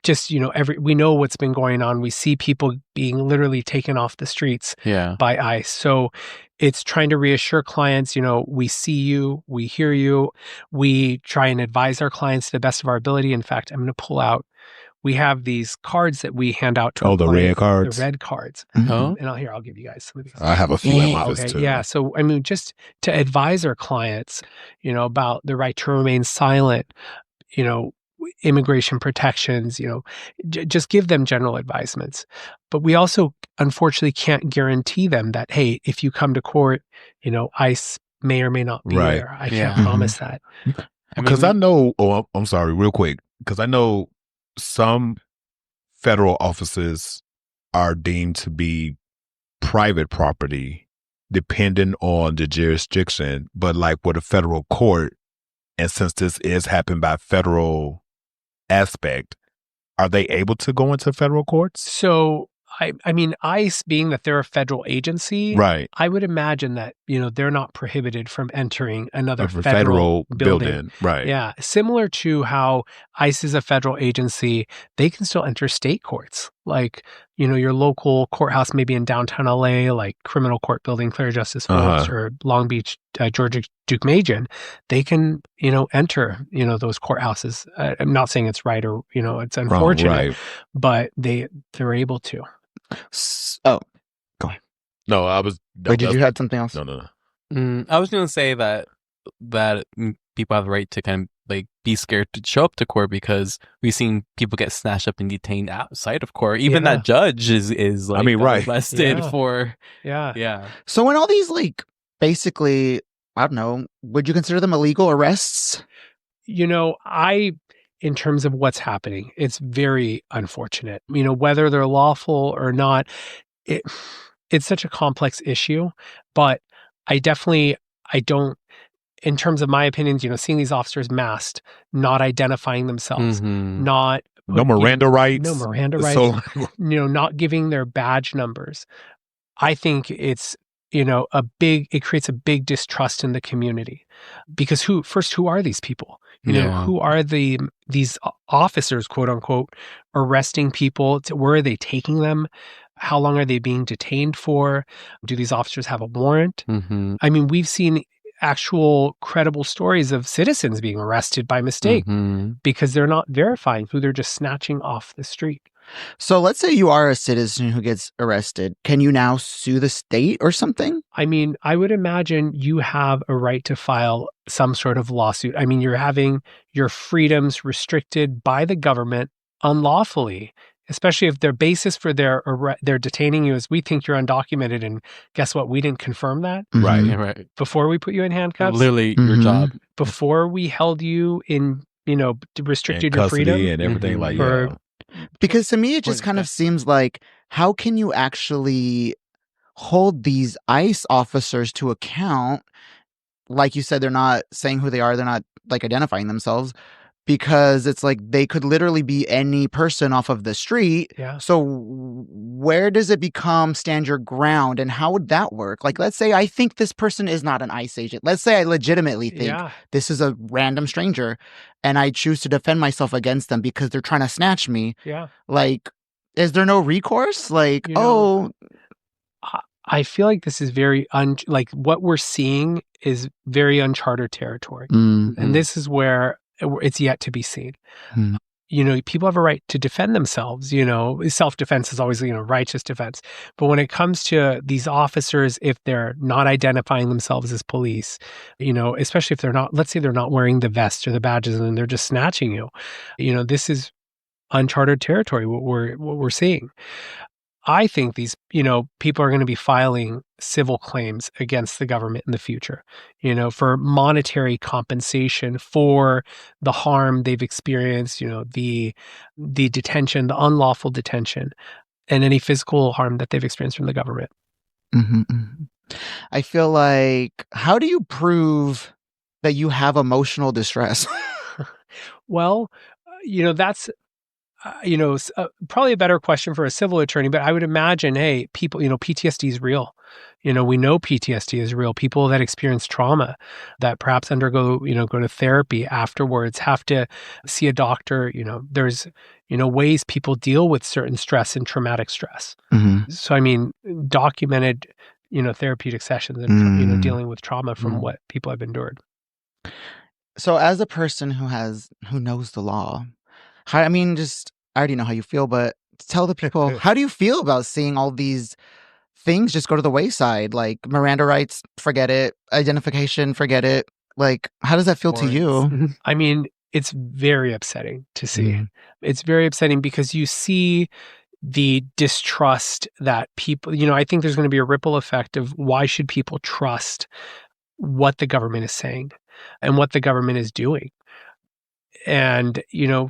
Just, we know what's been going on. We see people being literally taken off the streets by ICE. So it's trying to reassure clients, we see you, we hear you. We try and advise our clients to the best of our ability. In fact, I'm going to pull out, we have these cards that we hand out to the red cards? The red cards. Oh. And I'll give you guys some of these. I have a few in my office too. Yeah. So, just to advise our clients, about the right to remain silent, immigration protections, just give them general advisements. But we also, unfortunately, can't guarantee them that, hey, if you come to court, ICE may or may not be there. I can't promise that. Because I know, I'm sorry, real quick, because I know some federal offices are deemed to be private property depending on the jurisdiction, but like with a federal court, and since this is happened by federal aspect, are they able to go into federal courts? So, ICE, being that they're a federal agency, right? I would imagine that, they're not prohibited from entering another federal building. Right. Yeah. Similar to how ICE is a federal agency, they can still enter state courts. Like, your local courthouse, maybe in downtown LA, like Criminal Court Building, Clare Justice Phillips, or Long Beach, Georgia Duke Majan, they can, enter, those courthouses. I'm not saying it's right or, it's unfortunate, but they're able to. Oh, go ahead. No, I was. Wait, did you have something else? No. I was going to say that people have the right to kind of like be scared to show up to court, because we've seen people get snatched up and detained outside of court. Even that judge is like arrested for. Yeah. So when all these basically, I don't know, would you consider them illegal arrests? In terms of what's happening, it's very unfortunate. Whether they're lawful or not, it's such a complex issue. But I don't, in terms of my opinions, seeing these officers masked, not identifying themselves, no Miranda rights, not giving their badge numbers. I think it's, it creates a big distrust in the community, because who are these people? Who are these officers, quote unquote, arresting people? Where are they taking them? How long are they being detained for? Do these officers have a warrant? We've seen actual credible stories of citizens being arrested by mistake because they're not verifying who they're just snatching off the street. So let's say you are a citizen who gets arrested. Can you now sue the state or something? I would imagine you have a right to file some sort of lawsuit. You're having your freedoms restricted by the government unlawfully, especially if their basis for their detaining you is, we think you're undocumented, and guess what? We didn't confirm that. Right. Before we put you in handcuffs. Literally your job. Before we held you in restricted And your freedom. custody and everything like For- Because to me, it For just kind of that. seems like, how can you actually hold these ICE officers to account? Like you said, they're not saying who they are. They're not like identifying themselves, because it's like they could literally be any person off of the street. Yeah. So where does it become stand your ground, and how would that work? Like, let's say I think this person is not an ICE agent. Let's say I legitimately think Yeah. this is a random stranger, and I choose to defend myself against them because they're trying to snatch me. Yeah. Like, is there no recourse? Like, You know, I feel like this is very like what we're seeing is very uncharted territory. And this is where it's yet to be seen. Mm. People have a right to defend themselves. Self-defense is always, righteous defense. But when it comes to these officers, if they're not identifying themselves as police, especially if they're not, let's say they're not wearing the vests or the badges and they're just snatching you, this is uncharted territory, what we're seeing. I think these, people are going to be filing civil claims against the government in the future, for monetary compensation for the harm they've experienced, the detention, the unlawful detention, and any physical harm that they've experienced from the government. I feel like, how do you prove that you have emotional distress? Well, that's probably a better question for a civil attorney, but I would imagine, hey, people, PTSD is real. We know PTSD is real. People that experience trauma that perhaps undergo, go to therapy afterwards, have to see a doctor. There's, ways people deal with certain stress and traumatic stress. So, I mean, documented, therapeutic sessions and, dealing with trauma from what people have endured. So as a person who knows the law, I already know how you feel, but tell the people, how do you feel about seeing all these things just go to the wayside? Like Miranda rights, forget it. Identification, forget it. Like, how does that feel to you? I mean, it's very upsetting to see. It's very upsetting because you see the distrust that people, I think there's going to be a ripple effect of why should people trust what the government is saying and what the government is doing. And,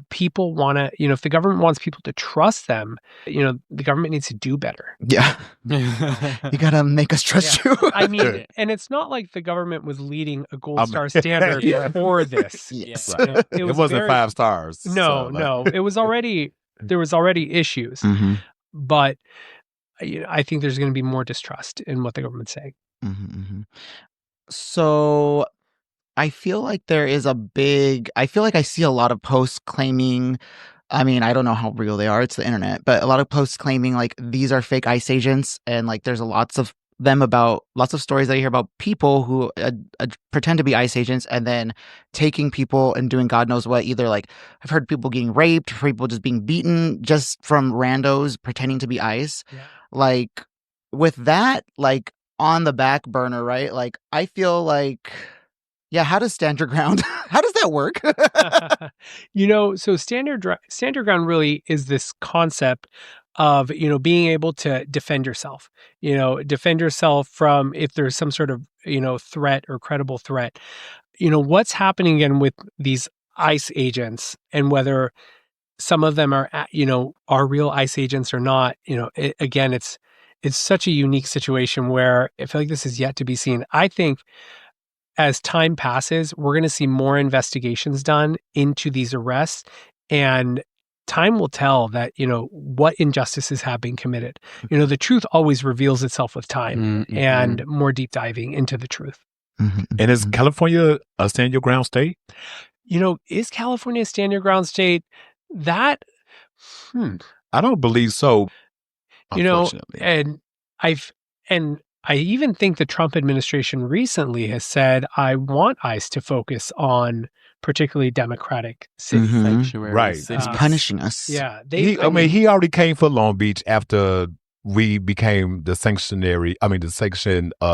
people want to, if the government wants people to trust them, the government needs to do better. Yeah. You got to make us trust you. I mean, and it's not like the government was leading a gold star standard for this. Yes. Right. It wasn't 5 stars. No. It was already, there was already issues. But I think there's going to be more distrust in what the government's saying. So I feel like I feel like I see a lot of posts claiming, I mean, I don't know how real they are, it's the internet, but a lot of posts claiming like these are fake ICE agents, and like there's lots of stories that I hear about people who pretend to be ICE agents and then taking people and doing God knows what. Either like I've heard people getting raped, people just being beaten just from randos pretending to be ICE. Yeah. Like with that, like on the back burner, right? Like I feel like, yeah, how does stand your ground? How does that work? So stand your ground really is this concept of, being able to defend yourself, defend yourself from if there's some sort of, threat or credible threat. What's happening again with these ICE agents, and whether some of them are real ICE agents or not, again, it's such a unique situation where I feel like this is yet to be seen. I think as time passes, we're going to see more investigations done into these arrests, and time will tell that, what injustices have been committed. The truth always reveals itself with time and more deep diving into the truth. And is California a stand your ground state? Is California a stand your ground state? That, I don't believe so. And I even think the Trump administration recently has said, I want ICE to focus on particularly democratic cities. Sanctuary Right. cities. It's punishing us. Yeah. He already came for Long Beach after we became the sanctioned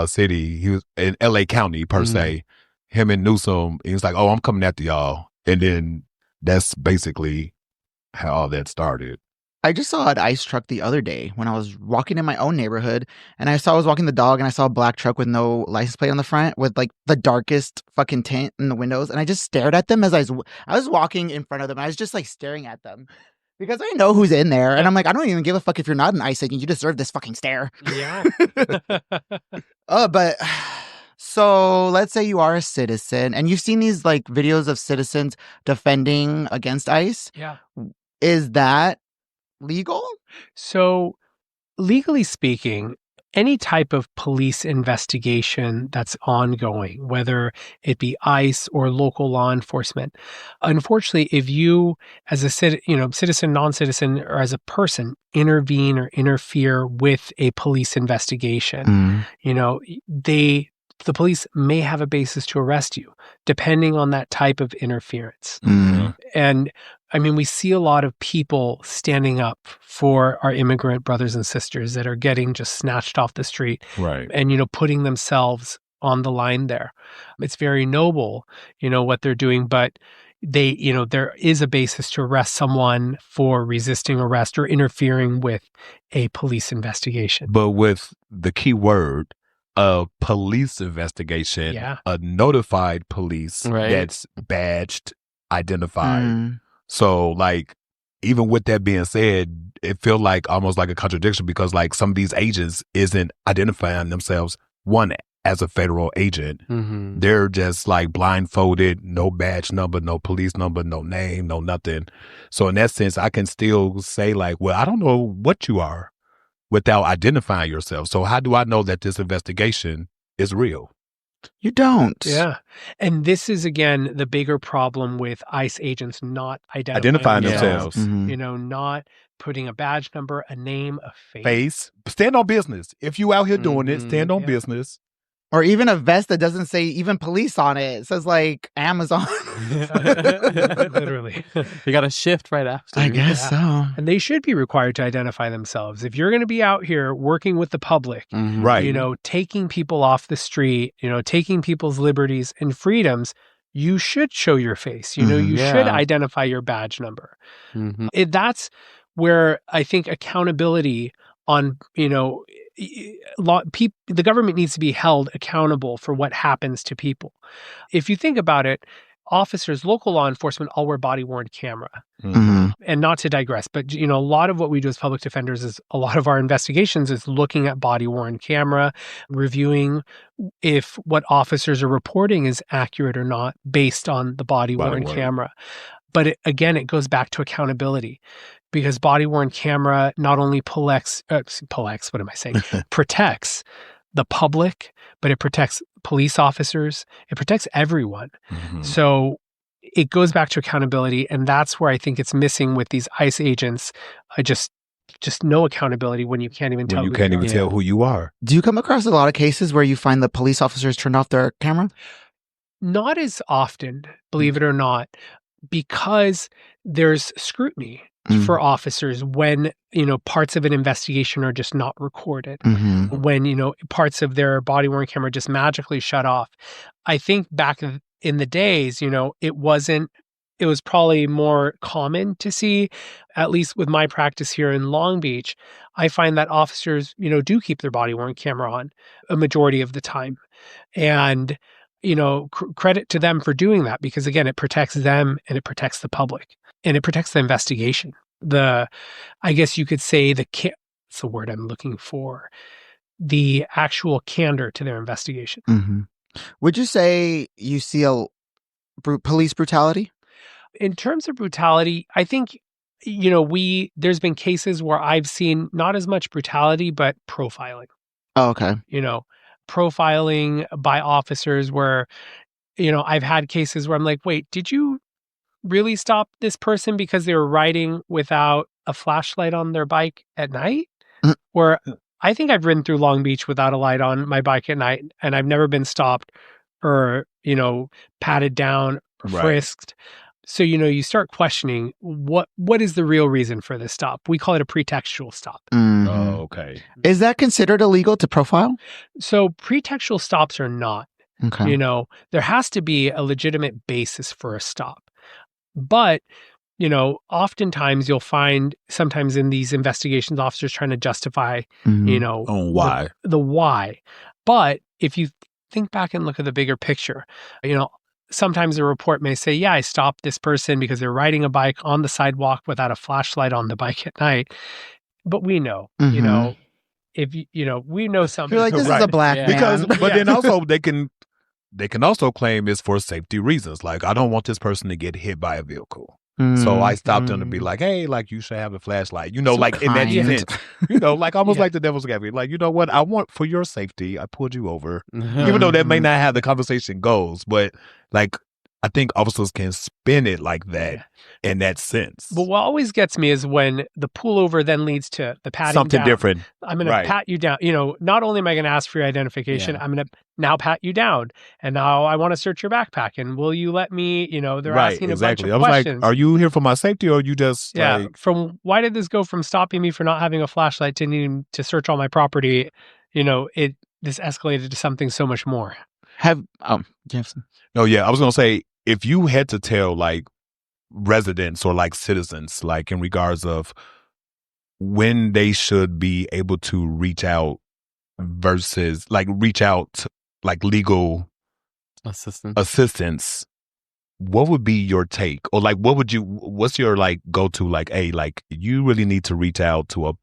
city. He was in LA County per se. Him and Newsom, he was like, oh, I'm coming after y'all. And then that's basically how all that started. I just saw an ICE truck the other day when I was walking in my own neighborhood, and I was walking the dog, and I saw a black truck with no license plate on the front with like the darkest fucking tint in the windows, and I just stared at them as I was walking in front of them. I was just like staring at them because I know who's in there, and I'm like, I don't even give a fuck if you're not an ICE agent. You deserve this fucking stare. Yeah. But so let's say you are a citizen, and you've seen these like videos of citizens defending against ICE. Yeah. Is that legal? So, legally speaking, any type of police investigation that's ongoing, whether it be ICE or local law enforcement, unfortunately, if you, as a citizen, non-citizen, or as a person, intervene or interfere with a police investigation, the police may have a basis to arrest you, depending on that type of interference. And I mean, we see a lot of people standing up for our immigrant brothers and sisters that are getting just snatched off the street, Right. and, putting themselves on the line there. It's very noble, what they're doing, but they, there is a basis to arrest someone for resisting arrest or interfering with a police investigation. But with the key word, a police investigation, Yeah. a notified police Right. that's badged, identified. So, like, even with that being said, it feels like almost like a contradiction because, like, some of these agents isn't identifying themselves, one, as a federal agent. Mm-hmm. They're just, like, blindfolded, no badge number, no police number, no name, no nothing. So, in that sense, I can still say, like, well, I don't know what you are without identifying yourself. So, how do I know that this investigation is real? You don't. Yeah. And this is, again, the bigger problem with ICE agents not Identifying themselves. themselves. Mhm. Not putting a badge number, a name, a face. Face. Stand on business. If you out here doing it, stand on Yeah. business. Or even a vest that doesn't say even police on it. It says like Amazon. Literally. You got to shift right after. I guess so. And they should be required to identify themselves. If you're going to be out here working with the public, Mhm. Right. taking people off the street, taking people's liberties and freedoms, you should show your face. You Yeah. should identify your badge number. Mhm. That's where I think accountability on, the government needs to be held accountable for what happens to people. If you think about it, officers, local law enforcement all wear body-worn camera. Mhm. And not to digress, but, a lot of what we do as public defenders is a lot of our investigations is looking at body-worn camera, reviewing if what officers are reporting is accurate or not based on the body-worn Body-worn. camera. But it goes back to accountability because body-worn camera not only protects the public, but it protects police officers. It protects everyone. Mhm. So it goes back to accountability, and that's where I think it's missing with these ICE agents. Just no accountability when you can't even tell. When you who can't they even are. tell who you are. Do you come across a lot of cases where you find the police officers turned off their camera? Not as often, believe it or not, because there's scrutiny for officers when, parts of an investigation are just not recorded. Mhm. When, parts of their body-worn camera just magically shut off. I think back in the days, it was probably more common to see, at least with my practice here in Long Beach, I find that officers, do keep their body-worn camera on a majority of the time. And, credit to them for doing that because, again, it protects them and it protects the public and it protects the investigation. I guess you could say that's the word I'm looking for, the actual candor to their investigation. Mhm. Would you say you see police brutality? In terms of brutality, I think, there's been cases where I've seen not as much brutality, but profiling. Oh, okay. Profiling by officers where, I've had cases where I'm like, wait, did you really stop this person because they were riding without a flashlight on their bike at night? Or I think I've ridden through Long Beach without a light on my bike at night, and I've never been stopped or, patted down or Right. frisked. So, you start questioning what is the real reason for this stop? We call it a pretextual stop. Mhm. Oh, okay. Is that considered illegal to profile? So pretextual stops are not. Okay. There has to be a legitimate basis for a stop. But oftentimes you'll find sometimes in these investigations, officers trying to justify, On why. the why. But if you think back and look at the bigger picture, sometimes a report may say, yeah, I stopped this person because they're riding a bike on the sidewalk without a flashlight on the bike at night. But we know, if we know something. You're like, this is a black man. But then also they can also claim it's for safety reasons. Like, I don't want this person to get hit by a vehicle. So I stopped them to be like, hey, like, you should have a flashlight. So like in that sense, like almost like the devil's advocate. Like, you know what? I want for your safety. I pulled you over. Even though that may not have the conversation goes. But like, I think officers can spin it like that in that sense. But what always gets me is when the pullover then leads to the patting something down. Different. I'm going to pat you down. Not only am I going to ask for your identification, I'm going to now pat you down. And now I want to search your backpack. And will you let me, they're asking a bunch of I was questions. like, are you here for my safety or are you just why did this go from stopping me for not having a flashlight to needing to search all my property? This escalated to something so much more. Jefferson. No, I was going to say, if you had to tell like residents or like citizens, like in regards of when they should be able to reach out versus like reach out to, like legal assistance, what would be your take? Or like, what's your like go-to, like, hey, like you really need to reach out to what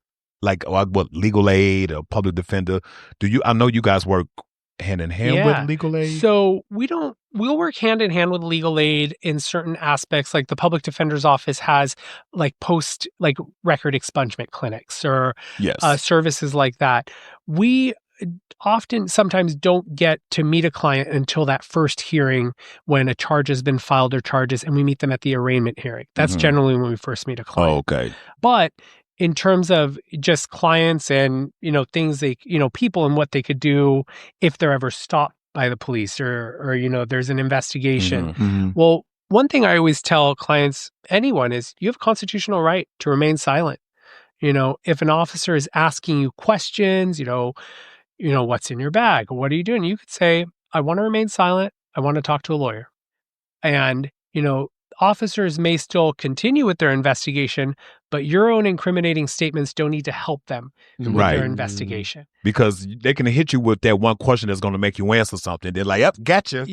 legal aid, a public defender? I know you guys work hand in hand with legal aid? So we'll work hand in hand with legal aid in certain aspects. Like the public defender's office has like record expungement clinics or services like that. We sometimes don't get to meet a client until that first hearing when a charge has been filed or charges, and we meet them at the arraignment hearing. That's generally when we first meet a client. Oh, okay. But in terms of just clients and, things people and what they could do if they're ever stopped by the police or there's an investigation. Well, one thing I always tell clients, anyone, is you have a constitutional right to remain silent. If an officer is asking you questions, what's in your bag? What are you doing? You could say, I want to remain silent. I want to talk to a lawyer. And, officers may still continue with their investigation, but your own incriminating statements don't need to help them with their investigation. Because they can hit you with that one question that's going to make you answer something. They're like, yep, gotcha.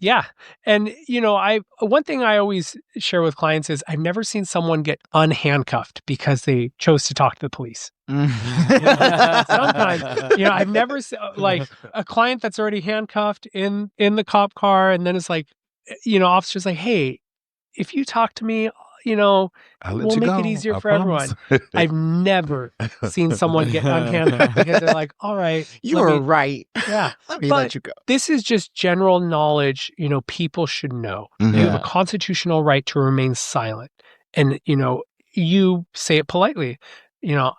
Yeah. And, one thing I always share with clients is I've never seen someone get unhandcuffed because they chose to talk to the police. Sometimes, I've never like a client that's already handcuffed in the cop car, and then it's like, officer's like, hey, if you talk to me, we'll make it easier for everyone. I've never seen someone get unhandcuffed because they're like, all right. You were right. Yeah. Let me let you go. This is just general knowledge, people should know. You have a constitutional right to remain silent. And, you say it politely.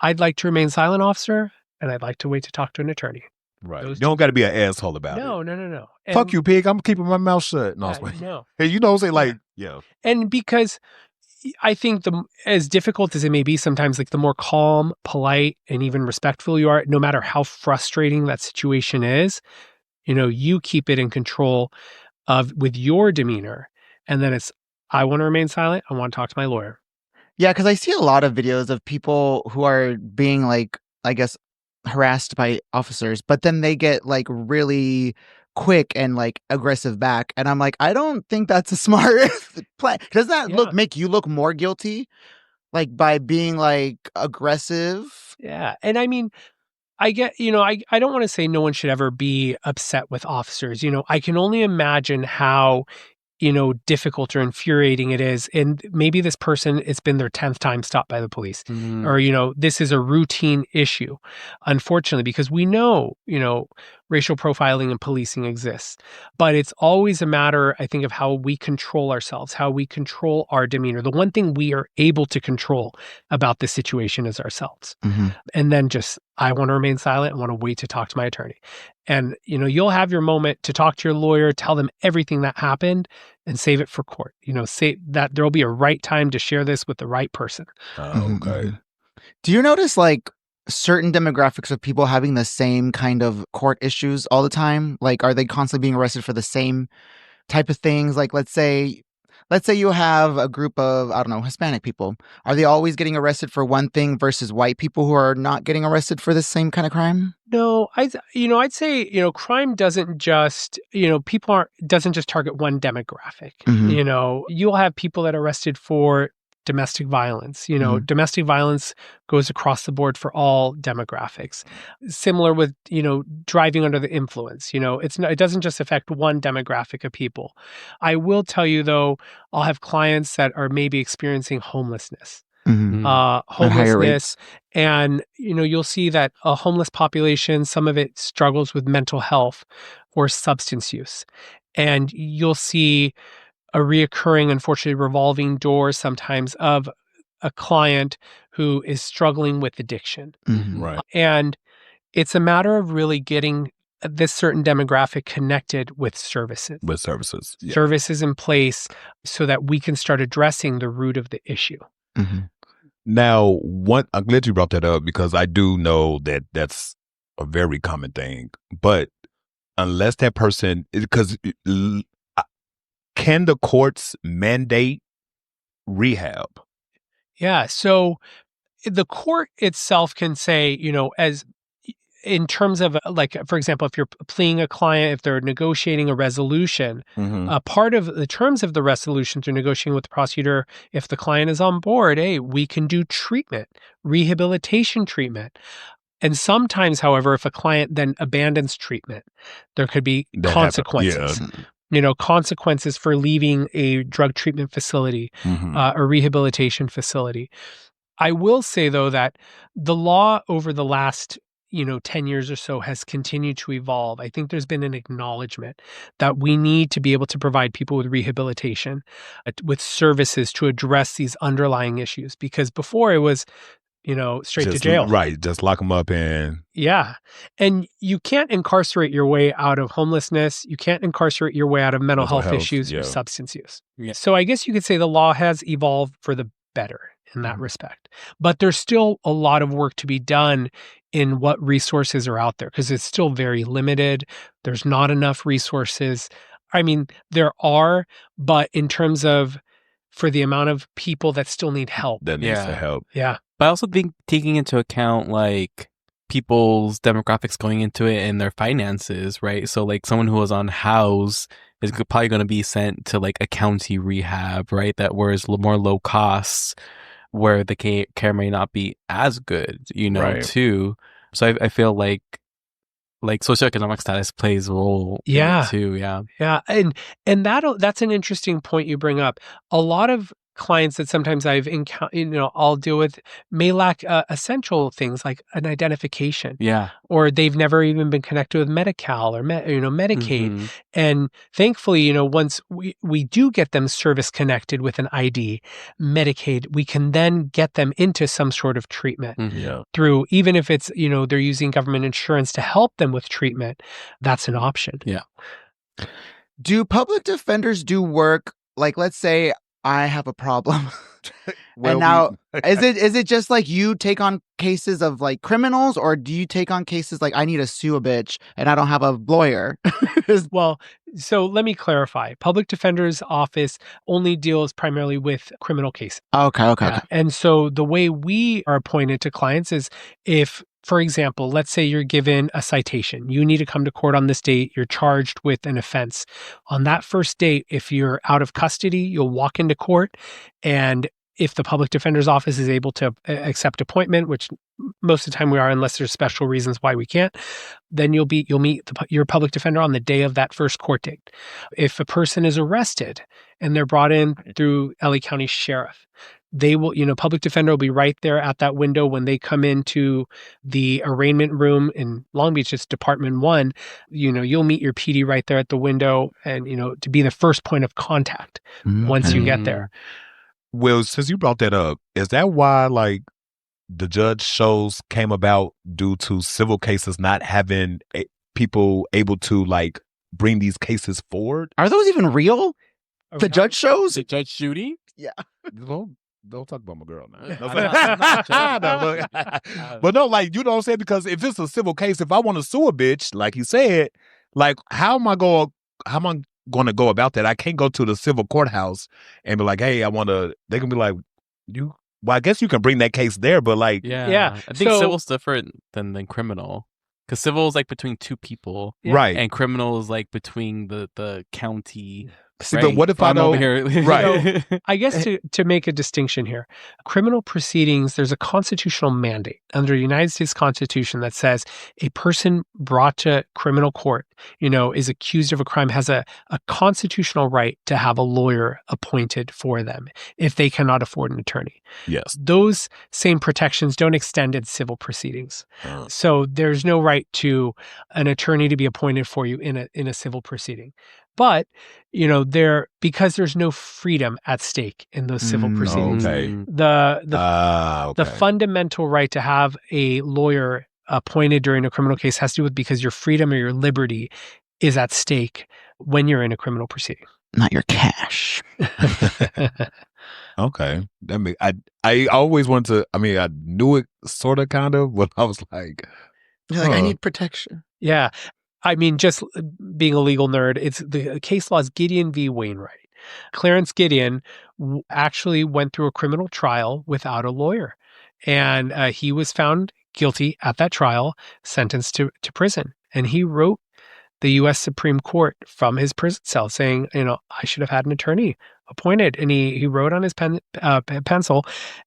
I'd like to remain silent, officer, and I'd like to wait to talk to an attorney. Right. You don't got to be an asshole about it. No. And, fuck you, pig. I'm keeping my mouth shut. No. Hey, say like, And because I think as difficult as it may be sometimes, like the more calm, polite, and even respectful you are, no matter how frustrating that situation is, you keep it in control with your demeanor. And then it's, I want to remain silent. I want to talk to my lawyer. Yeah, because I see a lot of videos of people who are being like, I guess, harassed by officers, but then they get like really quick and like aggressive back, and I'm like, I don't think that's a smart plan. Does that make you look more guilty, like by being like aggressive? Yeah, and I mean, I get, I don't want to say no one should ever be upset with officers. I can only imagine how difficult or infuriating it is. And maybe this person, it's been their 10th time stopped by the police, or, this is a routine issue, unfortunately, because we know, racial profiling and policing exists, but it's always a matter, I think, of how we control ourselves, how we control our demeanor. The one thing we are able to control about this situation is ourselves. And then I want to remain silent. I want to wait to talk to my attorney. And, you'll have your moment to talk to your lawyer, tell them everything that happened, and save it for court. Say that there'll be a right time to share this with the right person. Okay. Do you notice like certain demographics of people having the same kind of court issues all the time? Like, are they constantly being arrested for the same type of things? Like, let's say, let's say you have a group of, I don't know, Hispanic people. Are they always getting arrested for one thing versus white people who are not getting arrested for the same kind of crime? No, I'd say, crime doesn't just, doesn't just target one demographic. Mhm. You'll have people that are arrested for domestic violence. Mhm. Domestic violence goes across the board for all demographics. Similar with, driving under the influence. It doesn't just affect one demographic of people. I will tell you, though, I'll have clients that are maybe experiencing homelessness. Mhm. At higher Homelessness, rates. and you'll see that a homeless population, some of it struggles with mental health or substance use, and you'll see a reoccurring, unfortunately, revolving door sometimes of a client who is struggling with addiction. Mhm. Right. And it's a matter of really getting this certain demographic connected with services. With services. Yeah. Services in place so that we can start addressing the root of the issue. Mhm. Now, I'm glad you brought that up because I do know that that's a very common thing. But unless that person, because can the courts mandate rehab? Yeah. So the court itself can say, as in terms of like, for example, if you're pleading a client, if they're negotiating a resolution, part of the terms of the resolution through negotiating with the prosecutor, if the client is on board, hey, we can do treatment, rehabilitation treatment. And sometimes, however, if a client then abandons treatment, there could be That consequences. Consequences for leaving a drug treatment facility, a rehabilitation facility. I will say, though, that the law over the last 10 years or so has continued to evolve. I think there's been an acknowledgement that we need to be able to provide people with rehabilitation, with services to address these underlying issues. Because before it was, straight to jail. Right. Just lock them up and... Yeah. And you can't incarcerate your way out of homelessness. You can't incarcerate your way out of mental health issues or substance use. Yeah. So I guess you could say the law has evolved for the better in that respect. But there's still a lot of work to be done in what resources are out there because it's still very limited. There's not enough resources. I mean, there are, but in terms of for the amount of people that still need help. That needs to help. Yeah. But I also think taking into account like people's demographics going into it and their finances, right? So like someone who was on house is probably going to be sent to like a county rehab, right? That whereas more low costs, where the care may not be as good, Right. too. So I feel like socioeconomic status plays a role in it too. Yeah. Yeah. And that's an interesting point you bring up. A lot of clients that sometimes I've encountered, I'll deal with may lack essential things like an identification. Yeah. Or they've never even been connected with Medi-Cal or Medicaid. Mm-hmm. And thankfully, once we do get them service connected with an ID, Medicaid, we can then get them into some sort of treatment through, even if it's, they're using government insurance to help them with treatment, that's an option. Yeah. Do public defenders do work, like, let's say I have a problem. And now, is it just like you take on cases of like criminals, or do you take on cases like I need to sue a bitch and I don't have a lawyer? Well, so let me clarify. Public defender's office only deals primarily with criminal cases. Okay. Yeah. And so the way we are appointed to clients is if, for example, let's say you're given a citation. You need to come to court on this date. You're charged with an offense. On that first date, if you're out of custody, you'll walk into court, and if the public defender's office is able to accept appointment, which most of the time we are, unless there's special reasons why we can't, then you'll meet your public defender on the day of that first court date. If a person is arrested and they're brought in through LA County Sheriff, they will, public defender will be right there at that window when they come into the arraignment room in Long Beach. It's Department 1. You'll meet your PD right there at the window, and to be the first point of contact once you get there. Well, since you brought that up, is that why like the judge shows came about due to civil cases not having people able to like bring these cases forward? Are those even real? The judge shows? The Judge Judy? Yeah. Don't talk about my girl now. But no, like, you know what I'm saying? Because if it's a civil case, if I want to sue a bitch, like you said, like, how am I going going to go about that? I can't go to the civil courthouse and be like, hey, I want to, they can be like, well, I guess you can bring that case there, but like. Yeah. I think civil's different than criminal. Because civil is like between two people. Right. And criminal is like between the county. See, right? but what if I I'm over don't? here. Right. So, I guess to make a distinction here, criminal proceedings, there's a constitutional mandate under the United States Constitution that says a person brought to criminal court, is accused of a crime, has a constitutional right to have a lawyer appointed for them if they cannot afford an attorney. Yes. Those same protections don't extend in civil proceedings. So there's no right to an attorney to be appointed for you in a civil proceeding. But, because there's no freedom at stake in those civil proceedings. Okay. The fundamental right to have a lawyer appointed during a criminal case has to do with because your freedom or your liberty is at stake when you're in a criminal proceeding. Not your cash. Okay. I always wanted to, I knew it sort of kind of, but I was like. You're like, I need protection. Yeah. Just being a legal nerd, it's the case law is Gideon v. Wainwright. Clarence Gideon actually went through a criminal trial without a lawyer. And he was found guilty at that trial, sentenced to prison. And he wrote the U.S. Supreme Court from his prison cell saying, I should have had an attorney appointed. And he wrote on his pencil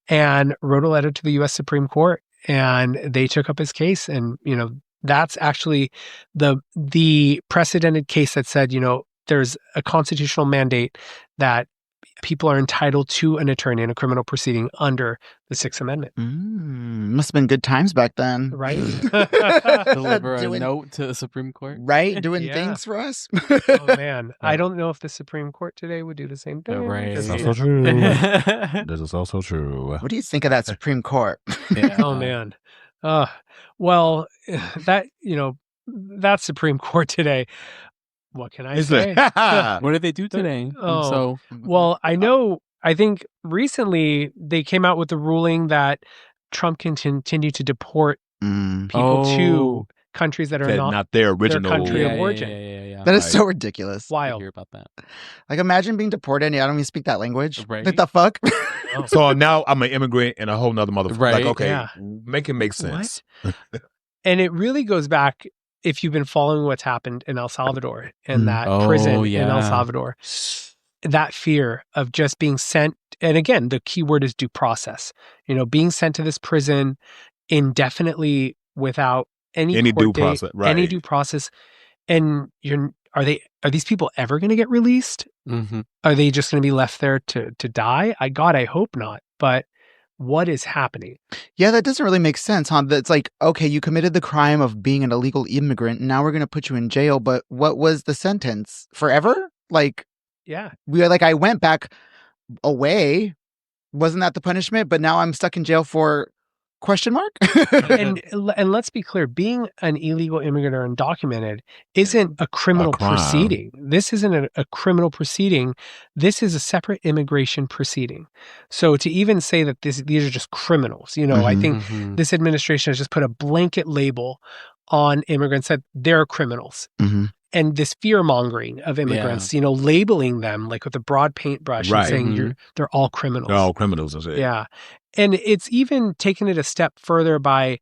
and wrote a letter to the U.S. Supreme Court. And they took up his case. And, that's actually the precedented case that said, there's a constitutional mandate that people are entitled to an attorney in a criminal proceeding under the Sixth Amendment. Must have been good times back then. Right? Deliver a note to the Supreme Court. Right? Doing things for us. Oh, man. I don't know if the Supreme Court today would do the same thing. Right. That's also true. This is also true. What do you think of that Supreme Court? Oh, man. Well, that Supreme Court today, what can I say? What did they do today? Well, I think recently they came out with the ruling that Trump can continue to deport people to countries that are not their original their country of origin. Yeah. That is so ridiculous. I Wild. hear about that. Like, imagine being deported and I don't even speak that language. Right. Like, the fuck? So now I'm an immigrant and a whole nother motherfucker. Right. Like, okay, Yeah. make it make sense. And it really goes back, if you've been following what's happened in El Salvador and that prison in El Salvador, that fear of just being sent. And again, the key word is due process, being sent to this prison indefinitely without any due process, right. any due process. And are these people ever going to get released? Mm-hmm. Are they just going to be left there to die? I hope not. But what is happening? Yeah, that doesn't really make sense, huh? It's like, okay, you committed the crime of being an illegal immigrant, and now we're going to put you in jail, but what was the sentence? Forever? Like, yeah. I went back away. Wasn't that the punishment? But now I'm stuck in jail for question mark? and let's be clear, being an illegal immigrant or undocumented isn't a criminal proceeding. This isn't a criminal proceeding. This is a separate immigration proceeding. So to even say that these are just criminals, I think this administration has just put a blanket label on immigrants that they're criminals. And this fear mongering of immigrants, labeling them like with a broad paintbrush and saying they're all criminals. They're all criminals, is it? Yeah. And it's even taken it a step further by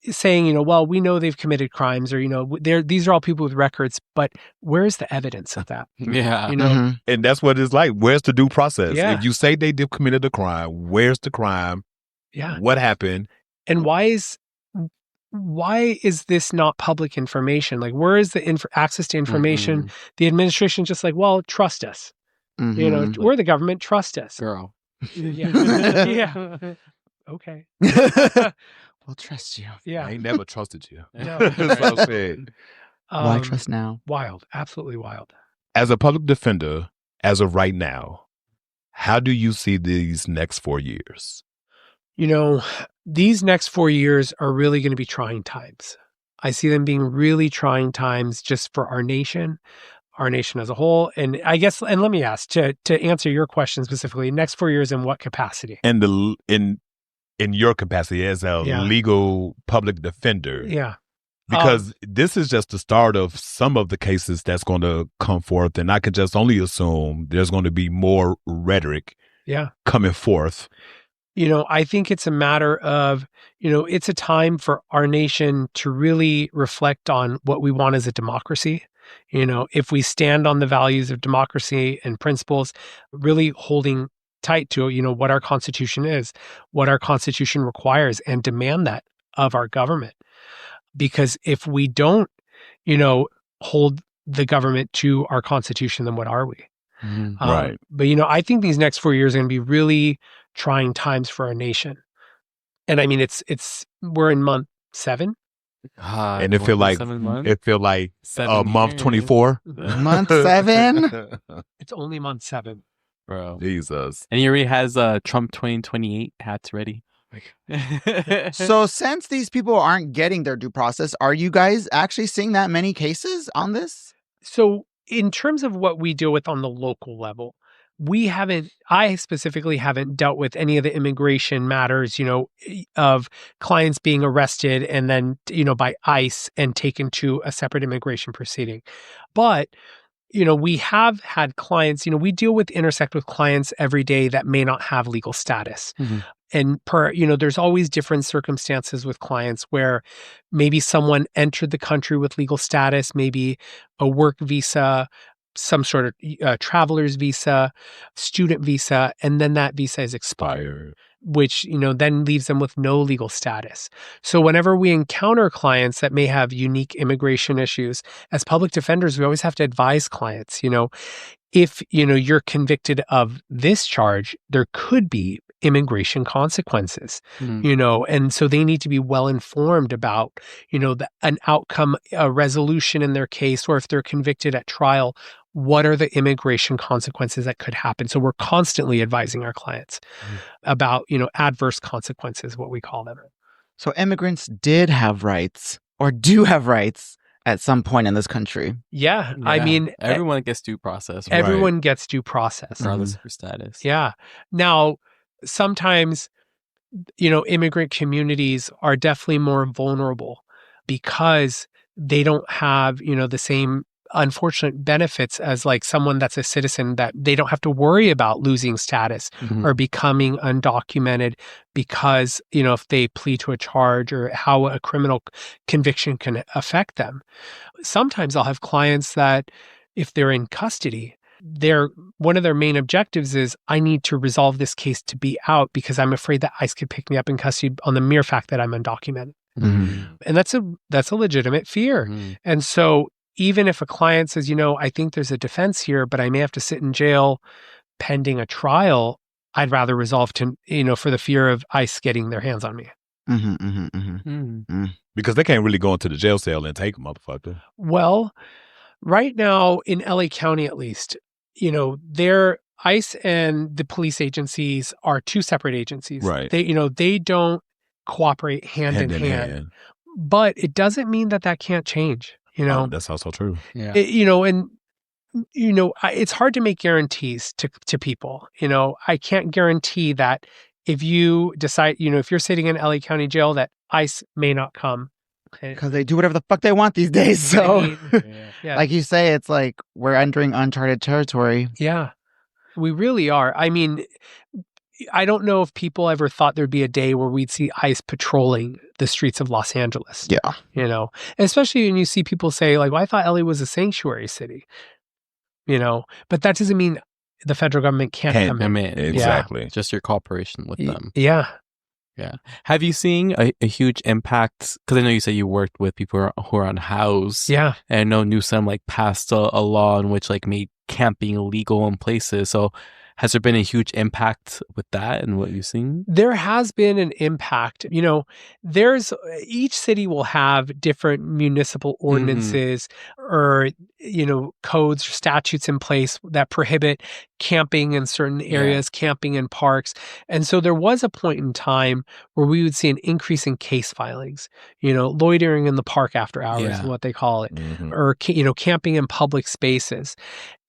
saying, well, we know they've committed crimes or, these are all people with records, but where's the evidence of that? Yeah. And that's what it's like. Where's the due process? Yeah. If you say they did committed a crime, where's the crime? Yeah. What happened? And why is this not public information? Like, where is the access to information? The administration just like, well, trust us. We're the government. Trust us. Girl. Yeah. Okay. We'll trust you. Yeah. I ain't never trusted you. No. That's what I said. Why trust now? Wild. Absolutely wild. As a public defender, as of right now, how do you see these next 4 years? These next 4 years are really going to be trying times. I see them being really trying times just for our nation as a whole. And I guess, and let me ask, to answer your question specifically, next 4 years in what capacity? And in your capacity as a legal public defender. Yeah. Because this is just the start of some of the cases that's going to come forth. And I can just only assume there's going to be more rhetoric coming forth. I think it's a matter of, it's a time for our nation to really reflect on what we want as a democracy. If we stand on the values of democracy and principles, really holding tight to, what our Constitution is, what our Constitution requires, and demand that of our government. Because if we don't, hold the government to our Constitution, then what are we? Right. But, I think these next 4 years are going to be really trying times for our nation. And I mean, we're in month 7. And it feel like month 24. Month 7? It's only month 7. Bro. Jesus. And he already has Trump 2028 hats ready. So since these people aren't getting their due process, are you guys actually seeing that many cases on this? So in terms of what we deal with on the local level, I specifically haven't dealt with any of the immigration matters, of clients being arrested and then, by ICE and taken to a separate immigration proceeding. But, we have had clients, we deal with, intersect with clients every day that may not have legal status. Mm-hmm. And there's always different circumstances with clients where maybe someone entered the country with legal status, maybe a work visa, some sort of traveler's visa, student visa, and then that visa is expired, which, then leaves them with no legal status. So whenever we encounter clients that may have unique immigration issues, as public defenders, we always have to advise clients, if, you're convicted of this charge, there could be immigration consequences, and so they need to be well informed about, an outcome, a resolution in their case, or if they're convicted at trial, what are the immigration consequences that could happen? So we're constantly advising our clients about, adverse consequences, what we call them. So immigrants did have rights or do have rights at some point in this country. Yeah. I mean, everyone gets due process. Everyone gets due process. Regardless of your status. Yeah. Now, sometimes, immigrant communities are definitely more vulnerable because they don't have, the same unfortunate benefits as like someone that's a citizen, that they don't have to worry about losing status or becoming undocumented because, if they plead to a charge or how a criminal conviction can affect them. Sometimes I'll have clients that if they're in custody, one of their main objectives is, I need to resolve this case to be out because I'm afraid that ICE could pick me up in custody on the mere fact that I'm undocumented. And that's a legitimate fear. And so even if a client says, I think there's a defense here, but I may have to sit in jail pending a trial, I'd rather resolve to, for the fear of ICE getting their hands on me. Because they can't really go into the jail cell and take a motherfucker. Well, right now in LA County, at least, their ICE and the police agencies are two separate agencies. Right. They don't cooperate hand in hand. But it doesn't mean that can't change. That's also true. Yeah. It's hard to make guarantees to people. I can't guarantee that if you decide, if you're sitting in LA County jail, that ICE may not come. Because they do whatever the fuck they want these days. So, like you say, it's like we're entering uncharted territory. Yeah, we really are. I mean, I don't know if people ever thought there'd be a day where we'd see ICE patrolling the streets of Los Angeles. Yeah. Especially when you see people say, like, well, I thought LA was a sanctuary city, but that doesn't mean the federal government can't come in. Exactly. Just your cooperation with them. Yeah. Yeah. Have you seen a huge impact? Because I know you said you worked with people who are unhoused. Yeah. And I know Newsom passed a law in which made camping illegal in places. So has there been a huge impact with that and what you've seen? There has been an impact. Each city will have different municipal ordinances or, codes or statutes in place that prohibit camping in certain areas, camping in parks. And so there was a point in time where we would see an increase in case filings, loitering in the park after hours is what they call it, or, camping in public spaces.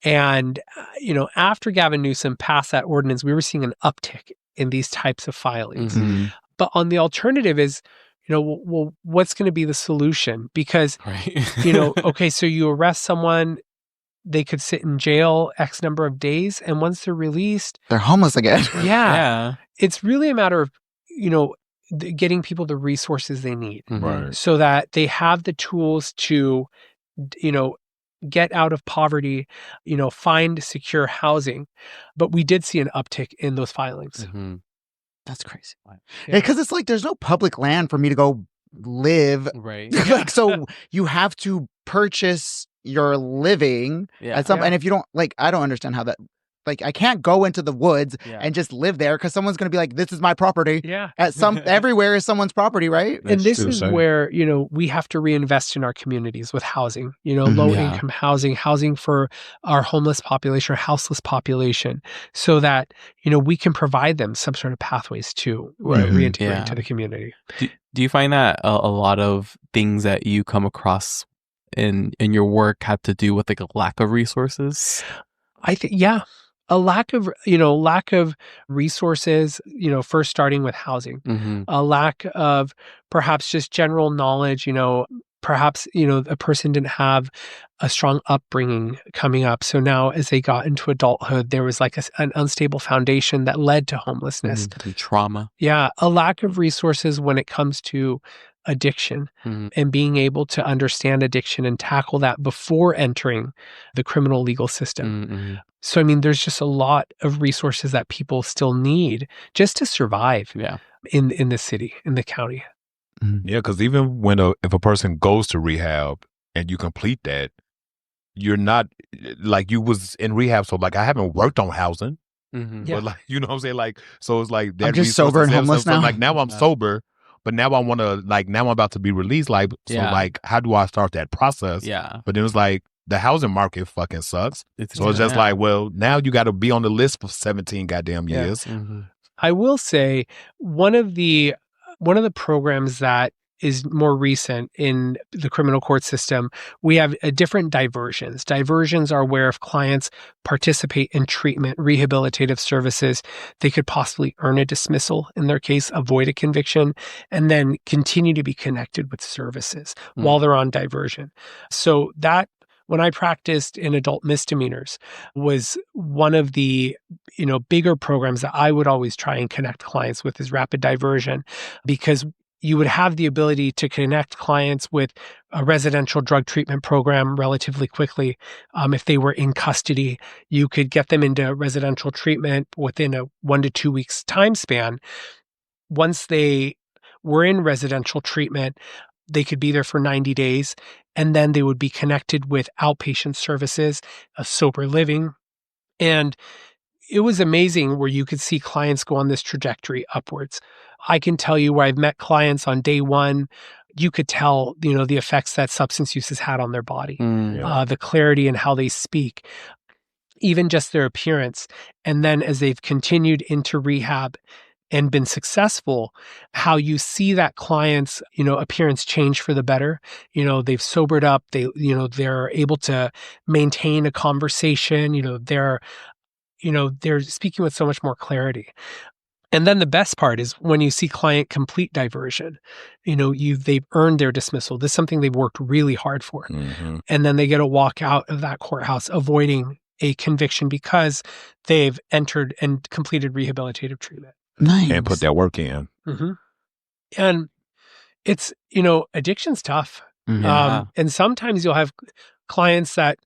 And, after Gavin Newsom passed that ordinance, we were seeing an uptick in these types of filings. But on the alternative is, well, what's going to be the solution? Because, Right. okay, so you arrest someone, they could sit in jail X number of days, and once they're released, They're homeless again. Yeah. it's really a matter of, getting people the resources they need Right. so that they have the tools to, get out of poverty, find secure housing. But we did see an uptick in those filings. Mhm. That's crazy. Yeah. Because it's like there's no public land for me to go live. Right. Like, so you have to purchase your living Yeah. at some. Yeah. And if you don't, like, I don't understand how that. Like, I can't go into the woods Yeah. and just live there because someone's going to be like, this is my property. Yeah. Everywhere is someone's property, right? And this true, is sir. where, we have to reinvest in our communities with housing, low Yeah. income housing for our homeless population or houseless population so that, we can provide them some sort of pathways to Right. reintegrate Yeah. into the community. Do you find that a lot of things that you come across in your work have to do with like a lack of resources? I think, a lack of resources, first starting with housing, Mm-hmm. a lack of perhaps just general knowledge, perhaps, a person didn't have a strong upbringing coming up. So now as they got into adulthood, there was like an unstable foundation that led to homelessness. Trauma. Yeah. A lack of resources when it comes to addiction Mhm. and being able to understand addiction and tackle that before entering the criminal legal system. Mhm. So, I mean, there's just a lot of resources that people still need just to survive Yeah. in the city, in the county. Yeah, because even if a person goes to rehab and you complete that, you're not like you was in rehab. So like I haven't worked on housing, Mhm. Yeah. but like you know what I'm saying. Like so it's like that I'm just resource sober and is there. homeless So, now. like now I'm Yeah. sober, but now I want to like now I'm about to be released. Like so Yeah. like how do I start that process? Yeah. But then it's like the housing market fucking sucks. So it's just Yeah. like, well, now you got to be on the list for 17 goddamn Yeah. years. Mhm. I will say one of the programs that is more recent in the criminal court system, we have different diversions. Diversions are where if clients participate in treatment, rehabilitative services, they could possibly earn a dismissal in their case, avoid a conviction, and then continue to be connected with services while they're on diversion. So that when I practiced in adult misdemeanors was one of the, bigger programs that I would always try and connect clients with is rapid diversion, because you would have the ability to connect clients with a residential drug treatment program relatively quickly. If they were in custody, you could get them into residential treatment within a 1 to 2 weeks time span. Once they were in residential treatment, they could be there for 90 days, and then they would be connected with outpatient services, a sober living. And it was amazing where you could see clients go on this trajectory upwards. I can tell you where I've met clients on day one, you could tell, the effects that substance use has had on their body, the clarity in how they speak, even just their appearance. And then as they've continued into rehab and been successful, how you see that client's, appearance change for the better. They've sobered up. They're able to maintain a conversation. They're speaking with so much more clarity. And then the best part is when you see client complete diversion, they've earned their dismissal. This is something they've worked really hard for. Mm-hmm. And then they get to walk out of that courthouse avoiding a conviction because they've entered and completed rehabilitative treatment. Nice. And put that work in. Mm-hmm. And it's, addiction's tough. Yeah. And sometimes you'll have clients that,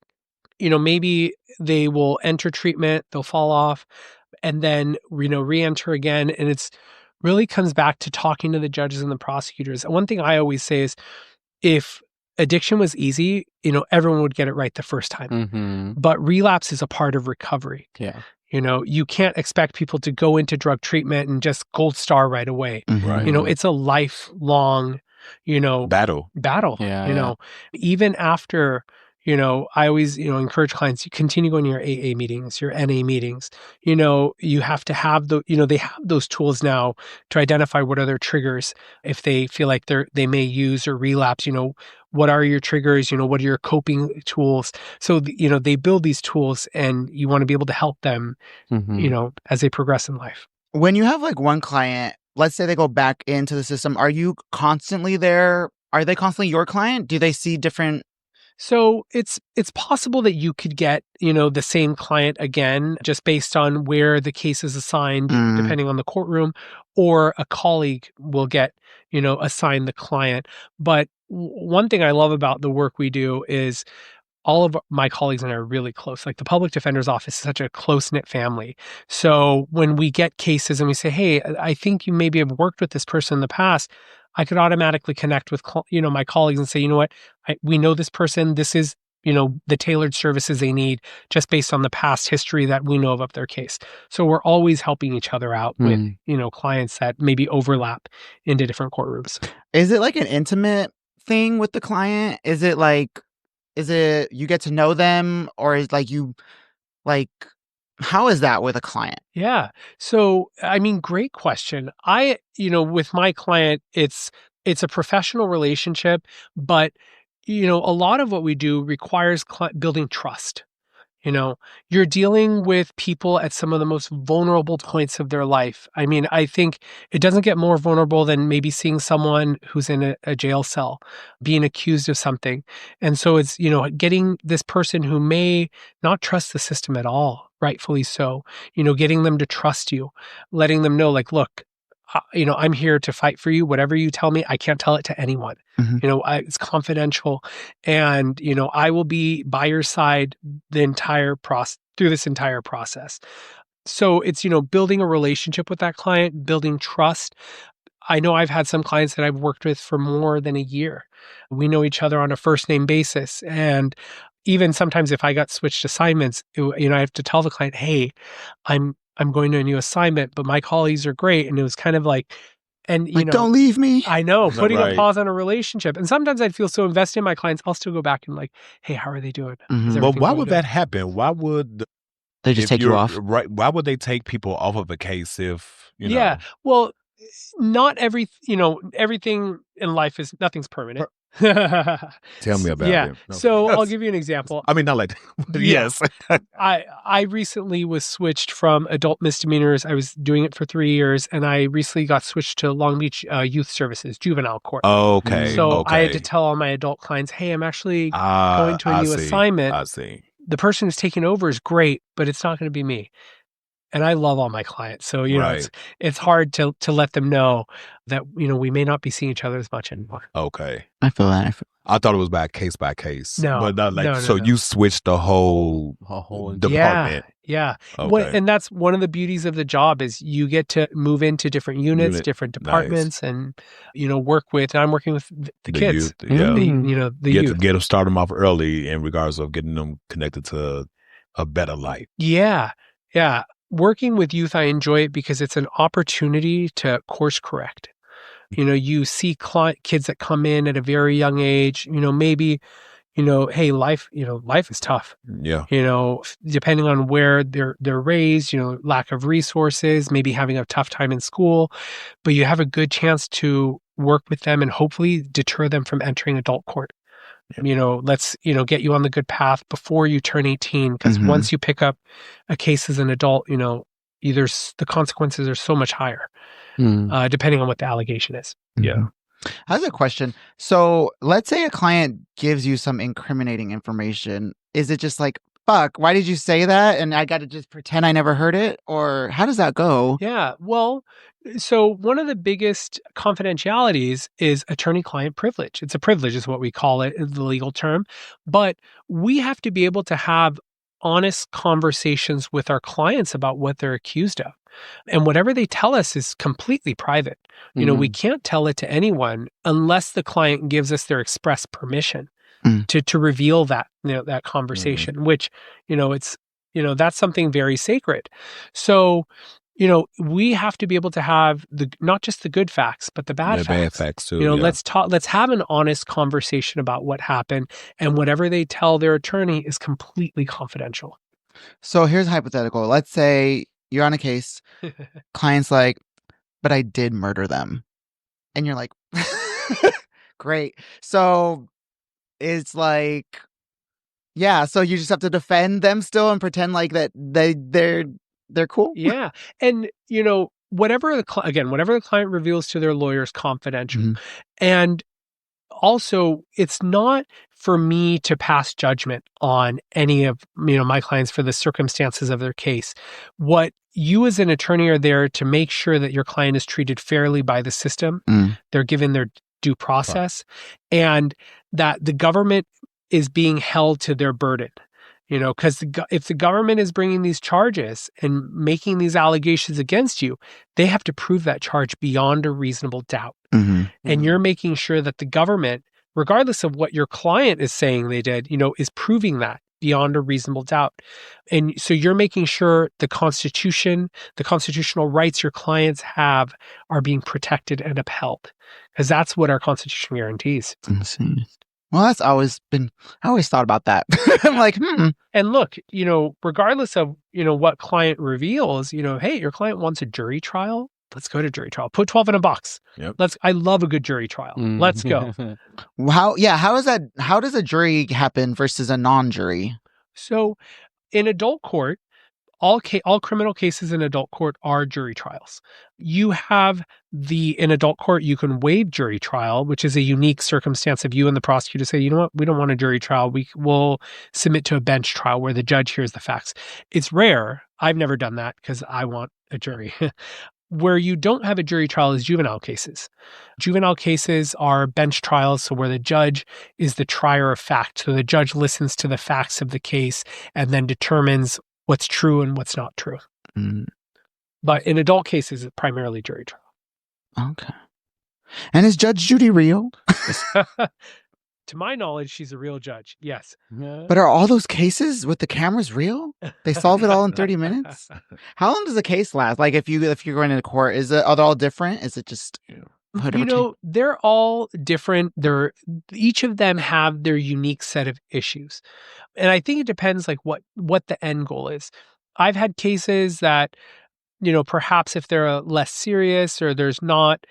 maybe they will enter treatment, they'll fall off, and then, re-enter again. And it's really comes back to talking to the judges and the prosecutors. One thing I always say is if addiction was easy, everyone would get it right the first time. Mm-hmm. But relapse is a part of recovery. Yeah. You can't expect people to go into drug treatment and just gold star right away. Right. It's a lifelong, Battle. Yeah. Even after, I always, encourage clients, you continue going to your AA meetings, your NA meetings, you have to have they have those tools now to identify what are their triggers. If they feel like they may use or relapse, what are your triggers? What are your coping tools? So, they build these tools and you want to be able to help them, Mm-hmm. as they progress in life. When you have like one client let's say they go back into the system, are you constantly there? Are they constantly your client? Do they see different? So it's possible that you could get, the same client again, just based on where the case is assigned, depending on the courtroom, or a colleague will get, assigned the client. But one thing I love about the work we do is all of my colleagues and I are really close. Like the public defender's office is such a close-knit family. So when we get cases and we say, hey, I think you maybe have worked with this person in the past, I could automatically connect with, my colleagues and say, you know what, we know this person. This is, the tailored services they need just based on the past history that we know of their case. So we're always helping each other out with, clients that maybe overlap into different courtrooms. Is it like an intimate thing with the client? Is it you get to know them, or is how is that with a client? Yeah. So, great question. With my client, it's a professional relationship, but, a lot of what we do requires building trust. You're dealing with people at some of the most vulnerable points of their life. I think it doesn't get more vulnerable than maybe seeing someone who's in a jail cell being accused of something. And so it's, getting this person who may not trust the system at all, rightfully so, getting them to trust you, letting them know, like, look, I'm here to fight for you. Whatever you tell me, I can't tell it to anyone. It's confidential, and I will be by your side the entire process, through this entire process. So it's building a relationship with that client, building trust. I know I've had some clients that I've worked with for more than a year. We know each other on a first name basis, and even sometimes if I got switched assignments, I have to tell the client, hey, I'm going to a new assignment, but my colleagues are great. And it was kind of like, don't leave me. I know, putting a pause on a relationship. And sometimes I'd feel so invested in my clients, I'll still go back and like, hey, how are they doing? But why would that happen? Why would they just take you off? Right. Why would they take people off of a case if, Yeah. Well, not everything in life nothing's permanent. Tell me about it. No. So I'll give you an example. Not like that. Yes. I recently was switched from adult misdemeanors. I was doing it for 3 years, and I recently got switched to Long Beach Youth Services, juvenile court. Okay. So I had to tell all my adult clients, hey, I'm actually going to a new assignment. I see. The person who's taking over is great, but it's not going to be me. And I love all my clients. So, it's hard to let them know that, we may not be seeing each other as much anymore. Okay. I feel that. I thought it was by case. No. But not like, no. So you switched the whole department. Yeah. Okay. And that's one of the beauties of the job is you get to move into different units, different departments, and, work with, and I'm working with the kids. Youth, yeah. The youth. Get them, start them off early in regards of getting them connected to a better life. Yeah. Yeah. Working with youth, I enjoy it because it's an opportunity to course correct. You see kids that come in at a very young age, maybe, hey, life is tough. Yeah. Depending on where they're raised, lack of resources, maybe having a tough time in school, but you have a good chance to work with them and hopefully deter them from entering adult court. Let's, get you on the good path before you turn 18. Because once you pick up a case as an adult, the consequences are so much higher, depending on what the allegation is. Yeah. I have a question. So let's say a client gives you some incriminating information. Is it just like, fuck, why did you say that? And I got to just pretend I never heard it? Or how does that go? Yeah. Well, so one of the biggest confidentialities is attorney-client privilege. It's a privilege is what we call it, the legal term. But we have to be able to have honest conversations with our clients about what they're accused of. And whatever they tell us is completely private. We can't tell it to anyone unless the client gives us their express permission to reveal that, that conversation, which, it's, that's something very sacred. So, we have to be able to have not just the good facts, but the bad facts too. Let's have an honest conversation about what happened, and whatever they tell their attorney is completely confidential. So here's a hypothetical. Let's say you're on a case, client's like, but I did murder them. And you're like, great. So it's like, yeah, so you just have to defend them still and pretend like that they're cool. Yeah. And, whatever the client reveals to their lawyer is confidential. Mm-hmm. And also, it's not for me to pass judgment on any of my clients for the circumstances of their case. What you as an attorney are there to make sure that your client is treated fairly by the system. They're given their due process, and that the government is being held to their burden. Because if the government is bringing these charges and making these allegations against you, they have to prove that charge beyond a reasonable doubt. And you're making sure that the government, regardless of what your client is saying they did, is proving that beyond a reasonable doubt. And so you're making sure the Constitution, the constitutional rights your clients have are being protected and upheld, because that's what our Constitution guarantees. Well, I always thought about that. I'm like, And look, regardless of, what client reveals, hey, your client wants a jury trial. Let's go to jury trial. Put 12 in a box. Yep. I love a good jury trial. Let's go. How does a jury happen versus a non-jury? So in adult court, all criminal cases in adult court are jury trials. You have in adult court, you can waive jury trial, which is a unique circumstance of you and the prosecutor say, you know what, we don't want a jury trial. We'll submit to a bench trial where the judge hears the facts. It's rare. I've never done that because I want a jury. Where you don't have a jury trial is juvenile cases. Juvenile cases are bench trials, so where the judge is the trier of fact. So the judge listens to the facts of the case and then determines what's true and what's not true. But in adult cases, it's primarily jury trial. Okay. And is Judge Judy real? To my knowledge, she's a real judge. Yes. But are all those cases with the cameras real? They solve it all in 30 minutes? How long does a case last? Like if you're going into court, are they all different? Is it just they're all different. Each of them have their unique set of issues. And I think it depends like what the end goal is. I've had cases that perhaps if they're less serious or it's not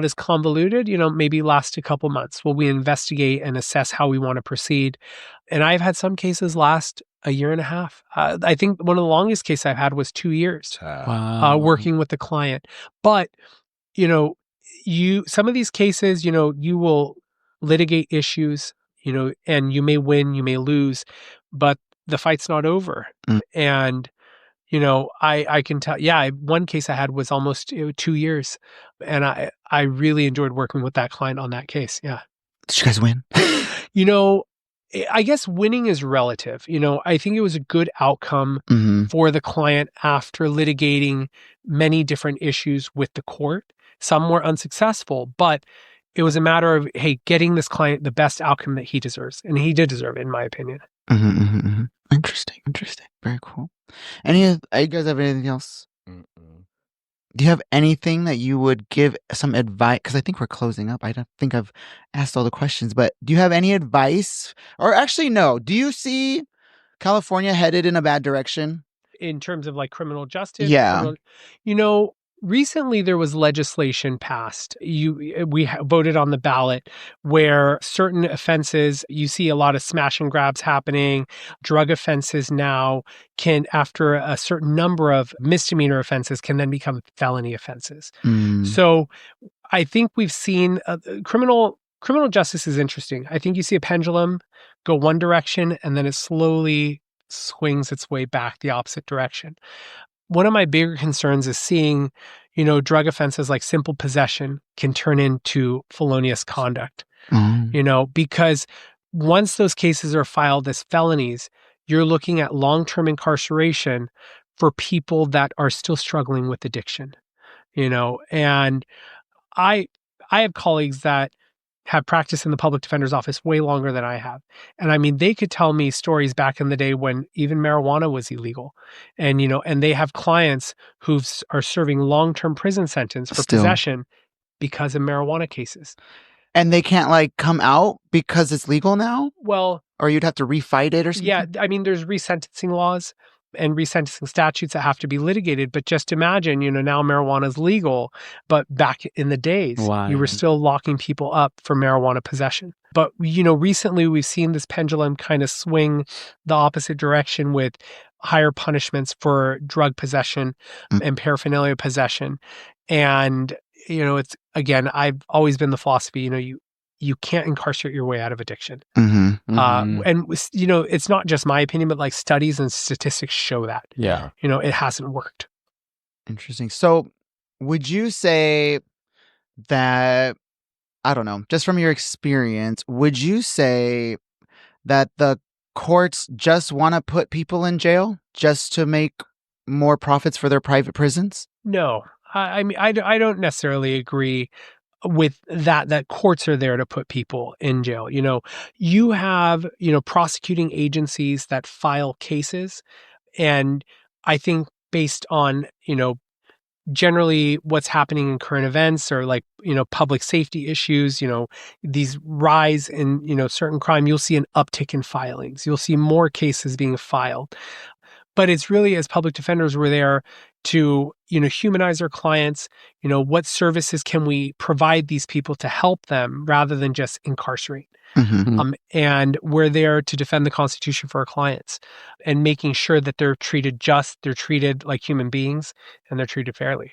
as convoluted, maybe last a couple months while we investigate and assess how we want to proceed. And I've had some cases last a year and a half. I think one of the longest cases I've had was 2 years working with the client. But, some of these cases, you will litigate issues, and you may win, you may lose, but the fight's not over. And I can tell, one case I had was almost 2 years, and I really enjoyed working with that client on that case. Yeah. Did you guys win? I guess winning is relative. I think it was a good outcome for the client after litigating many different issues with the court. Some were unsuccessful, but it was a matter of, hey, getting this client the best outcome that he deserves. And he did deserve it, in my opinion. Interesting. Very cool. You guys have anything else? Do you have anything that you would give some advice? Because I think we're closing up. I don't think I've asked all the questions, but do you have any advice? Or actually, no. Do you see California headed in a bad direction? In terms of like criminal justice? Yeah. Recently, there was legislation passed. We voted on the ballot where certain offenses, you see a lot of smash and grabs happening. Drug offenses now can, after a certain number of misdemeanor offenses, can then become felony offenses. So I think we've seen criminal justice is interesting. I think you see a pendulum go one direction and then it slowly swings its way back the opposite direction. One of my bigger concerns is seeing, drug offenses like simple possession can turn into felonious conduct, because once those cases are filed as felonies, you're looking at long-term incarceration for people that are still struggling with addiction, and I have colleagues that have practiced in the public defender's office way longer than I have. And I mean, they could tell me stories back in the day when even marijuana was illegal. And, and they have clients who are serving long-term prison sentence for possession because of marijuana cases. And they can't come out because it's legal now? Well, or you'd have to refight it or something? Yeah. I mean, there's resentencing laws. and resentencing statutes that have to be litigated. But just imagine, now marijuana is legal, but back in the days, you were still locking people up for marijuana possession. But, recently we've seen this pendulum kind of swing the opposite direction with higher punishments for drug possession and paraphernalia possession. And, it's, again, I've always been the philosophy, you can't incarcerate your way out of addiction. And, it's not just my opinion, but like studies and statistics show that. Yeah. It hasn't worked. Interesting. So would you say that, I don't know, just from your experience, would you say that the courts just want to put people in jail just to make more profits for their private prisons? No. I mean, I don't necessarily agree with that courts are there to put people in jail. You have, prosecuting agencies that file cases. And I think based on, generally what's happening in current events or like, public safety issues, these rise in, certain crime, you'll see an uptick in filings. You'll see more cases being filed. But it's really, as public defenders, we're there to, humanize our clients. What services can we provide these people to help them rather than just incarcerate? And we're there to defend the Constitution for our clients and making sure that they're treated they're treated like human beings, and they're treated fairly.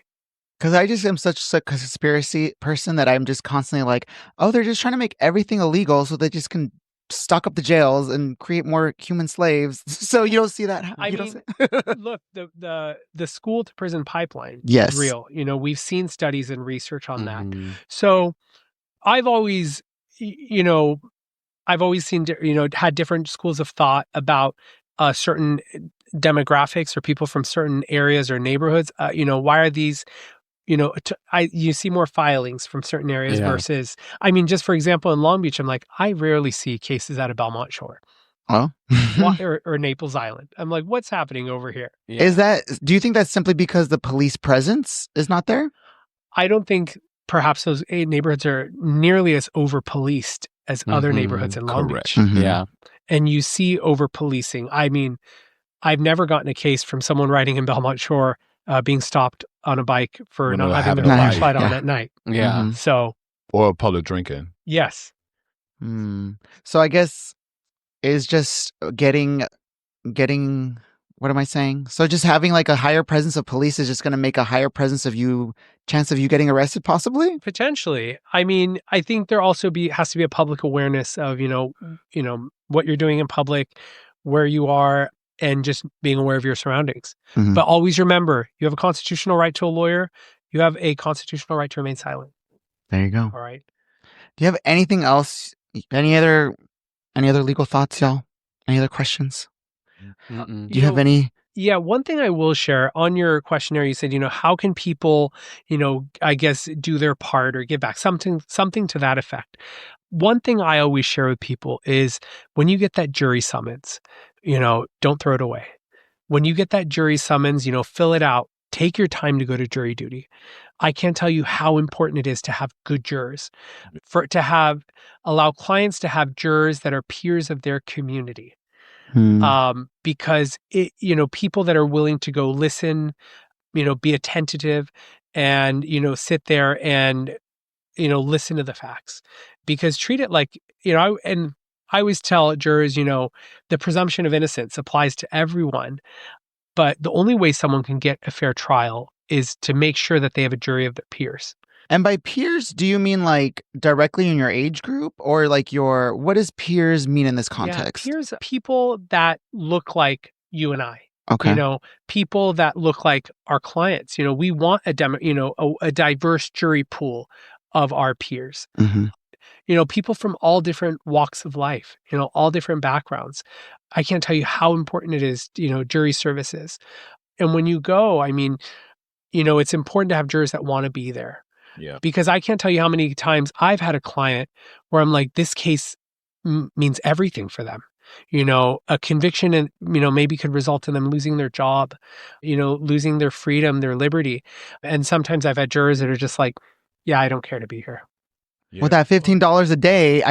Because I just am such a conspiracy person that I'm just constantly like, oh, they're just trying to make everything illegal so they just can stock up the jails and create more human slaves. So you don't see that. Look, the school to prison pipeline yes. is real. We've seen studies and research on that. So I've always seen, had different schools of thought about certain demographics or people from certain areas or neighborhoods. Why are these, you see more filings from certain areas versus, just for example, in Long Beach, I'm like, I rarely see cases out of Belmont Shore. Oh. or Naples Island. I'm like, what's happening over here? Yeah. Do you think that's simply because the police presence is not there? I don't think perhaps those neighborhoods are nearly as over-policed as other neighborhoods in Long Beach. Yeah. And you see over-policing. I've never gotten a case from someone riding in Belmont Shore being stopped on a bike for not having their flashlight on at night. Yeah. So. Or public drinking. Yes. So I guess is just getting, what am I saying? So just having like a higher presence of police is just going to make a higher presence of chance of you getting arrested possibly? Potentially. I think there also has to be a public awareness of, what you're doing in public, where you are, and just being aware of your surroundings. But always remember, you have a constitutional right to a lawyer. You have a constitutional right to remain silent. There you go. All right. Do you have anything else? Any other legal thoughts, y'all? Any other questions? Do you have any? Yeah, one thing I will share on your questionnaire, you said, how can people, I guess, do their part or give back, something to that effect. One thing I always share with people is when you get that jury summons, don't throw it away. When you get that jury summons, fill it out. Take your time to go to jury duty. I can't tell you how important it is to have good jurors, allow clients to have jurors that are peers of their community. Because people that are willing to go listen, be attentive and, sit there and, listen to the facts, because treat it like, and I always tell jurors, the presumption of innocence applies to everyone, but the only way someone can get a fair trial is to make sure that they have a jury of their peers. And by peers, do you mean like directly in your age group, or like what does peers mean in this context? Yeah, peers, people that look like you and I. Okay. People that look like our clients. We want a diverse jury pool of our peers. People from all different walks of life, all different backgrounds. I can't tell you how important it is, jury services. And when you go, it's important to have jurors that want to be there. Yeah. Because I can't tell you how many times I've had a client where I'm like, this case means everything for them. A conviction and, maybe could result in them losing their job, losing their freedom, their liberty. And sometimes I've had jurors that are just like, yeah, I don't care to be here. Yeah. With that $15 a day,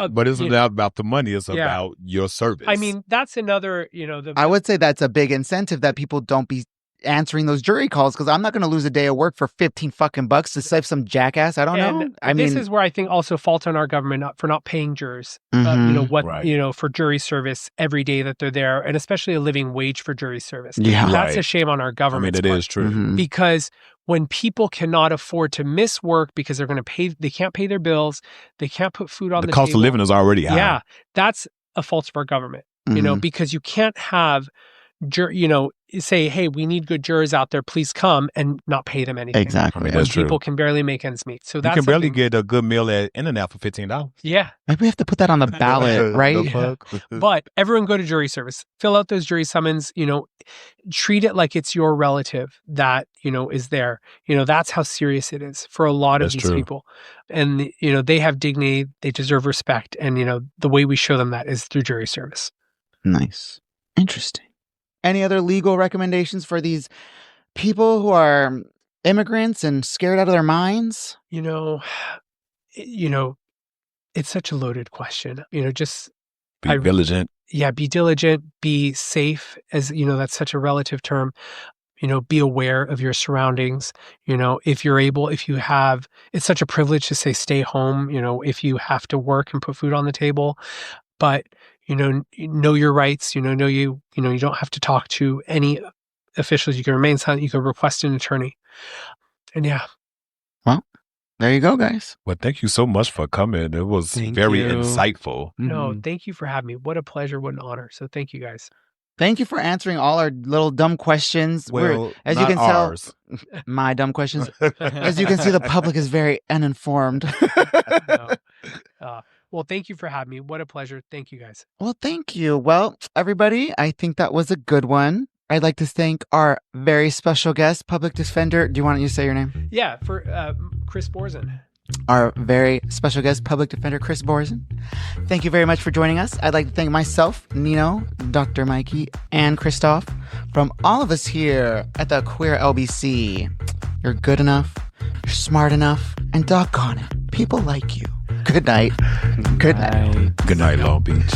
But it's not about the money. It's about your service. I mean, that's another, I would say that's a big incentive that people don't be answering those jury calls, because I'm not going to lose a day of work for $15 to save some jackass. I don't know. I mean, this is where I think also fault on our government for not paying jurors, for jury service every day that they're there, and especially a living wage for jury service. Yeah. That's a shame on our government. I mean, it is true. Because when people cannot afford to miss work because they can't pay their bills, they can't put food on the table. The cost of living is already high. Yeah, that's a fault of our government, because you can't have say, hey, we need good jurors out there, please come, and not pay them anything. Exactly. I mean, that's true. People can barely make ends meet. So that's you can barely get a good meal at In-N-Out for $15. Yeah. Maybe we have to put that on the ballot, right? But everyone go to jury service. Fill out those jury summons, treat it like it's your relative that, is there. That's how serious it is for a lot of these people. And, they have dignity, they deserve respect. And, the way we show them that is through jury service. Nice. Interesting. Any other legal recommendations for these people who are immigrants and scared out of their minds? It's such a loaded question. Just be diligent. Yeah, be diligent, be safe, as that's such a relative term. Be aware of your surroundings. If you're able, if you have, it's such a privilege to say stay home, if you have to work and put food on the table. But know your rights, you don't have to talk to any officials. You can remain silent. You can request an attorney. And yeah. Well, there you go, guys. Well, thank you so much for coming. It was very insightful. No, thank you for having me. What a pleasure. What an honor. So thank you, guys. Thank you for answering all our little dumb questions. Well, as not you can ours. tell, my dumb questions. As you can see, the public is very uninformed. Well, thank you for having me. What a pleasure. Thank you, guys. Well, thank you. Well, everybody, I think that was a good one. I'd like to thank our very special guest, public defender. Do you want to say your name? Yeah, for Chris Borzin. Our very special guest, public defender Chris Borzin. Thank you very much for joining us. I'd like to thank myself, Nino, Dr. Mikey, and Christoph, from all of us here at the Queer LBC. You're good enough, you're smart enough, and doggone it, people like you. Good night. Good night. Good night, Long Beach.